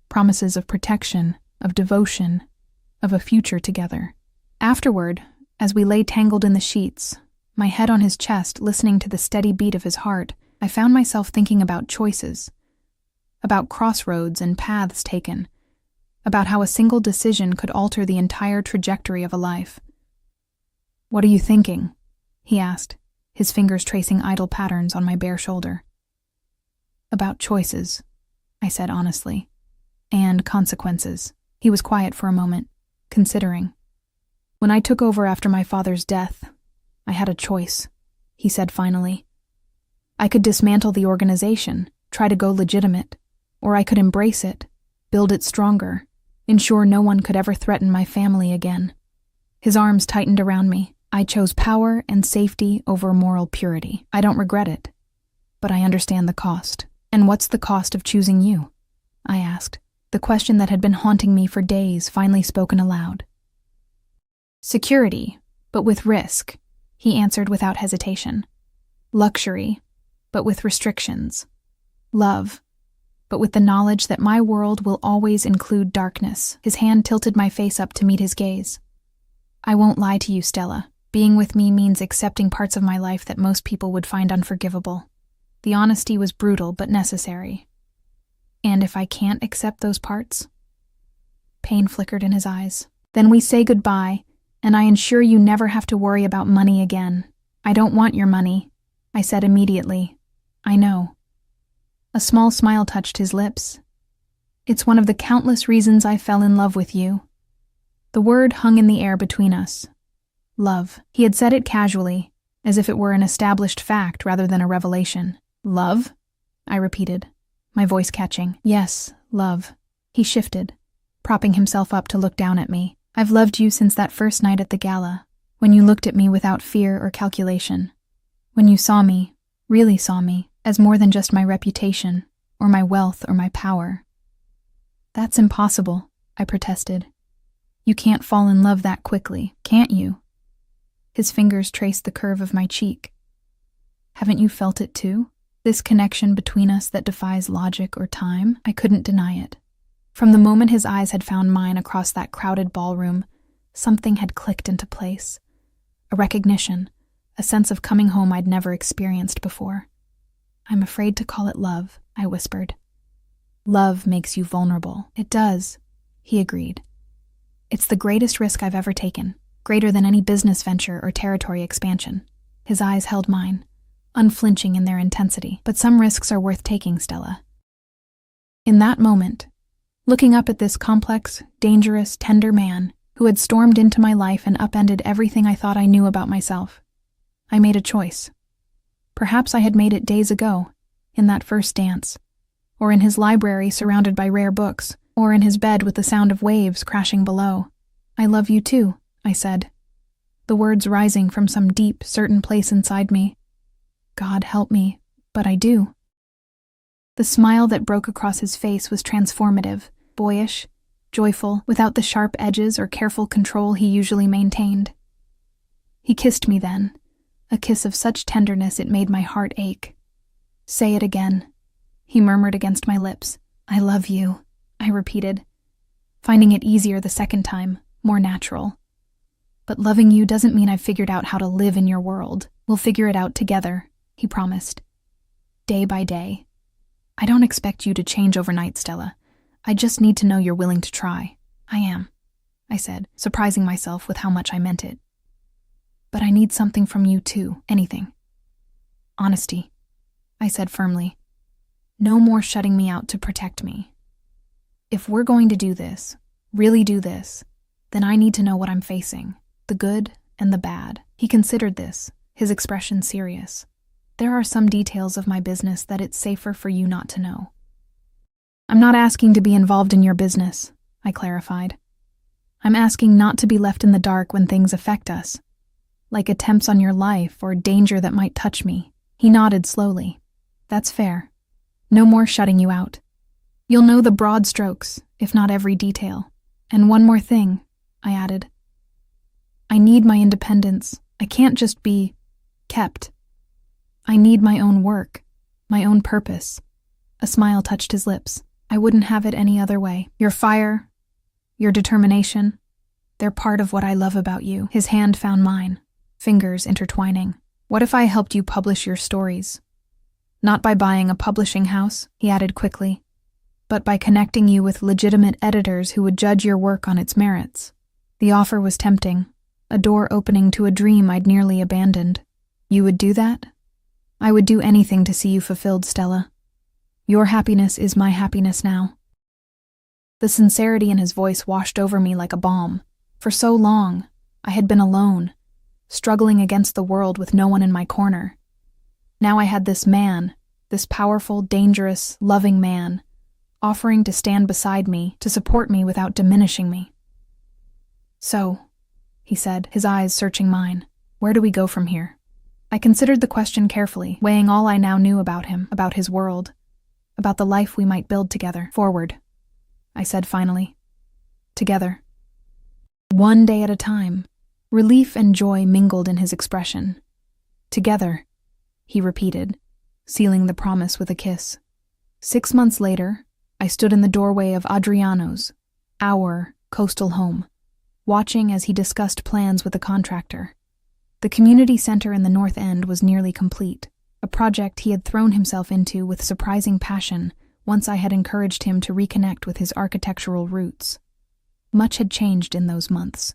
Promises of protection, of devotion, of a future together. Afterward, as we lay tangled in the sheets, my head on his chest listening to the steady beat of his heart, I found myself thinking about choices, about crossroads and paths taken, about how a single decision could alter the entire trajectory of a life. "What are you thinking?" he asked, his fingers tracing idle patterns on my bare shoulder. "About choices," I said honestly, "and consequences." He was quiet for a moment, considering. "When I took over after my father's death, I had a choice," he said finally. "I could dismantle the organization, try to go legitimate, or I could embrace it, build it stronger, ensure no one could ever threaten my family again." His arms tightened around me. I chose power and safety over moral purity. I don't regret it, but I understand the cost. "And what's the cost of choosing you?" I asked, the question that had been haunting me for days finally spoken aloud. "Security, but with risk," he answered without hesitation. "Luxury, but with restrictions. Love, but with the knowledge that my world will always include darkness." His hand tilted my face up to meet his gaze. "I won't lie to you, Stella. Being with me means accepting parts of my life that most people would find unforgivable. The honesty was brutal but necessary. And if I can't accept those parts, Pain flickered in his eyes. Then we say goodbye, and I ensure you never have to worry about money again. I don't want your money, I said immediately. I know. A small smile touched his lips. It's one of the countless reasons I fell in love with you. The word hung in the air between us. Love. He had said it casually, as if it were an established fact rather than a revelation. Love? I repeated, my voice catching. Yes, love. He shifted, propping himself up to look down at me. I've loved you since that first night at the gala, when you looked at me without fear or calculation. When you saw me, really saw me, as more than just my reputation, or my wealth or my power. That's impossible, I protested. You can't fall in love that quickly, can't you? His fingers traced the curve of my cheek. Haven't you felt it too? This connection between us that defies logic or time? I couldn't deny it. From the moment his eyes had found mine across that crowded ballroom, something had clicked into place. A recognition, a sense of coming home I'd never experienced before. I'm afraid to call it love, I whispered. Love makes you vulnerable. It does, he agreed. It's the greatest risk I've ever taken, greater than any business venture or territory expansion. His eyes held mine, unflinching in their intensity. But some risks are worth taking, Stella. In that moment, looking up at this complex, dangerous, tender man who had stormed into my life and upended everything I thought I knew about myself, I made a choice. Perhaps I had made it days ago, in that first dance, or in his library surrounded by rare books, or in his bed with the sound of waves crashing below. I love you too, I said, the words rising from some deep, certain place inside me. God help me, but I do. The smile that broke across his face was transformative, boyish, joyful, without the sharp edges or careful control he usually maintained. He kissed me then, a kiss of such tenderness it made my heart ache. Say it again, he murmured against my lips. I love you, I repeated, finding it easier the second time, more natural. But loving you doesn't mean I've figured out how to live in your world. We'll figure it out together, he promised. Day by day. I don't expect you to change overnight, Stella. I just need to know you're willing to try. I am, I said, surprising myself with how much I meant it. But I need something from you too, anything. Honesty, I said firmly. No more shutting me out to protect me. If we're going to do this, really do this, then I need to know what I'm facing, the good and the bad. He considered this, his expression serious. There are some details of my business that it's safer for you not to know. I'm not asking to be involved in your business, I clarified. I'm asking not to be left in the dark when things affect us, like attempts on your life or danger that might touch me. He nodded slowly. That's fair. No more shutting you out. You'll know the broad strokes, if not every detail. And one more thing, I added. I need my independence. I can't just be kept. I need my own work, my own purpose. A smile touched his lips. I wouldn't have it any other way. Your fire, your determination, they're part of what I love about you. His hand found mine, fingers intertwining. What if I helped you publish your stories? Not by buying a publishing house, he added quickly, but by connecting you with legitimate editors who would judge your work on its merits. The offer was tempting, a door opening to a dream I'd nearly abandoned. You would do that? I would do anything to see you fulfilled, Stella. Your happiness is my happiness now. The sincerity in his voice washed over me like a balm. For so long, I had been alone, struggling against the world with no one in my corner. Now I had this man, this powerful, dangerous, loving man, offering to stand beside me, to support me without diminishing me. So, he said, his eyes searching mine, where do we go from here? I considered the question carefully, weighing all I now knew about him, about his world, about the life we might build together. Forward, I said finally. Together. One day at a time. Relief and joy mingled in his expression. Together, he repeated, sealing the promise with a kiss. 6 months later, I stood in the doorway of Adriano's, our coastal home, watching as he discussed plans with the contractor. The community center in the North End was nearly complete, a project he had thrown himself into with surprising passion once I had encouraged him to reconnect with his architectural roots. Much had changed in those months.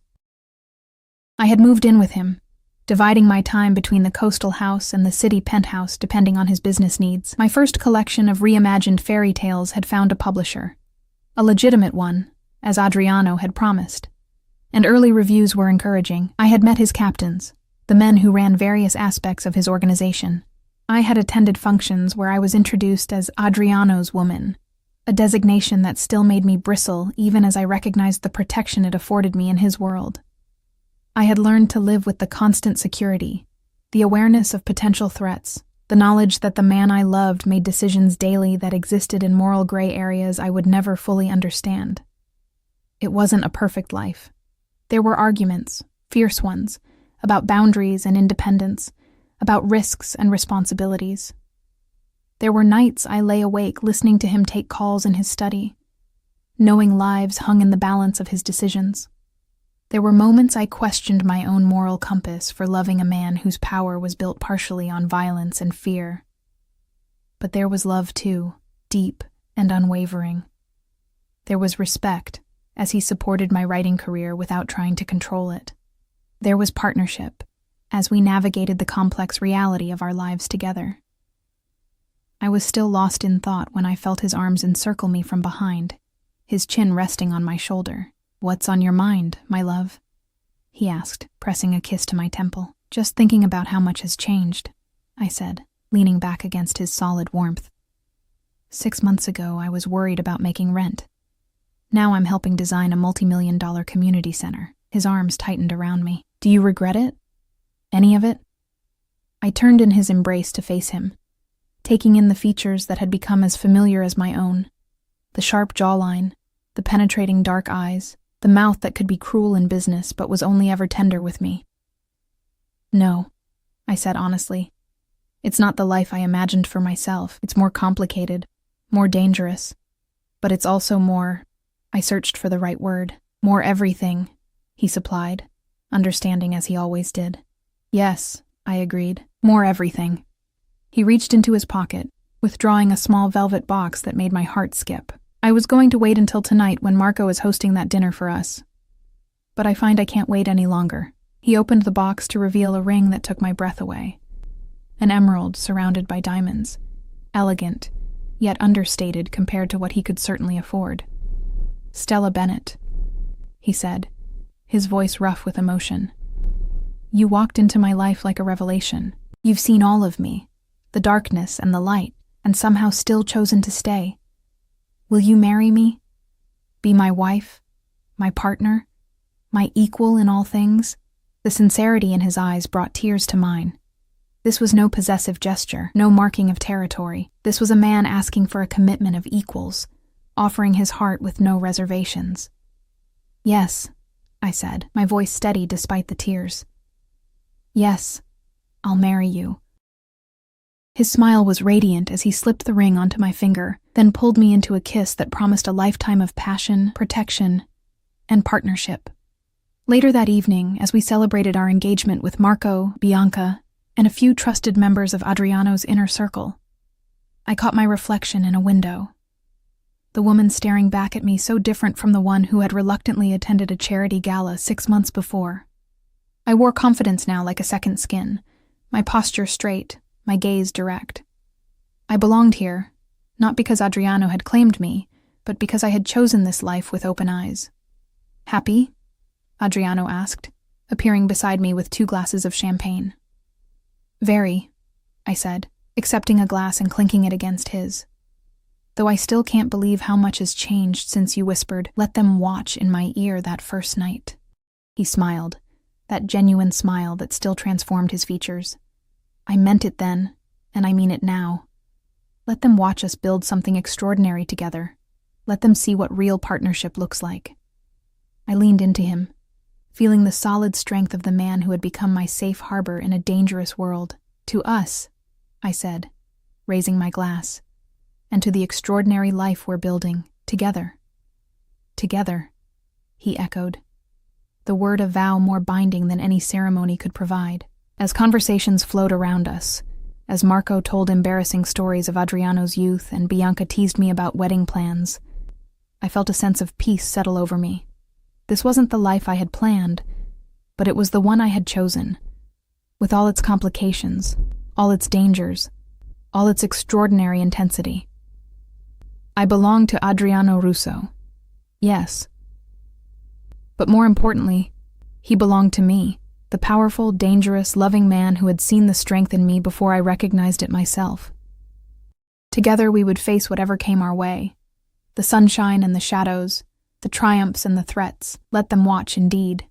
I had moved in with him, dividing my time between the coastal house and the city penthouse depending on his business needs. My first collection of reimagined fairy tales had found a publisher, a legitimate one, as Adriano had promised, and early reviews were encouraging. I had met his captains, the men who ran various aspects of his organization. I had attended functions where I was introduced as Adriano's woman, a designation that still made me bristle even as I recognized the protection it afforded me in his world. I had learned to live with the constant security, the awareness of potential threats, the knowledge that the man I loved made decisions daily that existed in moral gray areas I would never fully understand. It wasn't a perfect life. There were arguments, fierce ones, about boundaries and independence, about risks and responsibilities. There were nights I lay awake listening to him take calls in his study, knowing lives hung in the balance of his decisions. There were moments I questioned my own moral compass for loving a man whose power was built partially on violence and fear. But there was love too, deep and unwavering. There was respect, as he supported my writing career without trying to control it. There was partnership, as we navigated the complex reality of our lives together. I was still lost in thought when I felt his arms encircle me from behind, his chin resting on my shoulder. "What's on your mind, my love?" he asked, pressing a kiss to my temple. "Just thinking about how much has changed," I said, leaning back against his solid warmth. 6 months ago, I was worried about making rent. Now I'm helping design a multi-million-dollar community center. His arms tightened around me. "Do you regret it? Any of it?" I turned in his embrace to face him, taking in the features that had become as familiar as my own. The sharp jawline, the penetrating dark eyes, the mouth that could be cruel in business but was only ever tender with me. "No," I said honestly. "It's not the life I imagined for myself. It's more complicated, more dangerous. But it's also more," I searched for the right word, "more everything," he supplied, understanding as he always did. "Yes," I agreed, "more everything." He reached into his pocket, withdrawing a small velvet box that made my heart skip. "I was going to wait until tonight when Marco is hosting that dinner for us. But I find I can't wait any longer." He opened the box to reveal a ring that took my breath away. An emerald surrounded by diamonds. Elegant, yet understated compared to what he could certainly afford. "Stella Bennett," he said, his voice rough with emotion. "You walked into my life like a revelation. You've seen all of me, the darkness and the light, and somehow still chosen to stay. Will you marry me? Be my wife? My partner? My equal in all things?" The sincerity in his eyes brought tears to mine. This was no possessive gesture, no marking of territory. This was a man asking for a commitment of equals, offering his heart with no reservations. "Yes," I said, my voice steady despite the tears. "Yes, I'll marry you." His smile was radiant as he slipped the ring onto my finger, then pulled me into a kiss that promised a lifetime of passion, protection, and partnership. Later that evening, as we celebrated our engagement with Marco, Bianca, and a few trusted members of Adriano's inner circle, I caught my reflection in a window. The woman staring back at me so different from the one who had reluctantly attended a charity gala 6 months before. I wore confidence now like a second skin, my posture straight, my gaze direct. I belonged here, not because Adriano had claimed me, but because I had chosen this life with open eyes. "Happy?" Adriano asked, appearing beside me with 2 glasses of champagne. "Very," I said, accepting a glass and clinking it against his. "Though I still can't believe how much has changed since you whispered, 'Let them watch' in my ear that first night." He smiled, that genuine smile that still transformed his features. "I meant it then, and I mean it now. Let them watch us build something extraordinary together. Let them see what real partnership looks like." I leaned into him, feeling the solid strength of the man who had become my safe harbor in a dangerous world. "To us," I said, raising my glass, "and to the extraordinary life we're building, together." "Together," he echoed, the word a vow more binding than any ceremony could provide. As conversations flowed around us, as Marco told embarrassing stories of Adriano's youth and Bianca teased me about wedding plans, I felt a sense of peace settle over me. This wasn't the life I had planned, but it was the one I had chosen, with all its complications, all its dangers, all its extraordinary intensity. I belonged to Adriano Russo. Yes. But more importantly, he belonged to me, the powerful, dangerous, loving man who had seen the strength in me before I recognized it myself. Together we would face whatever came our way, the sunshine and the shadows, the triumphs and the threats, let them watch indeed.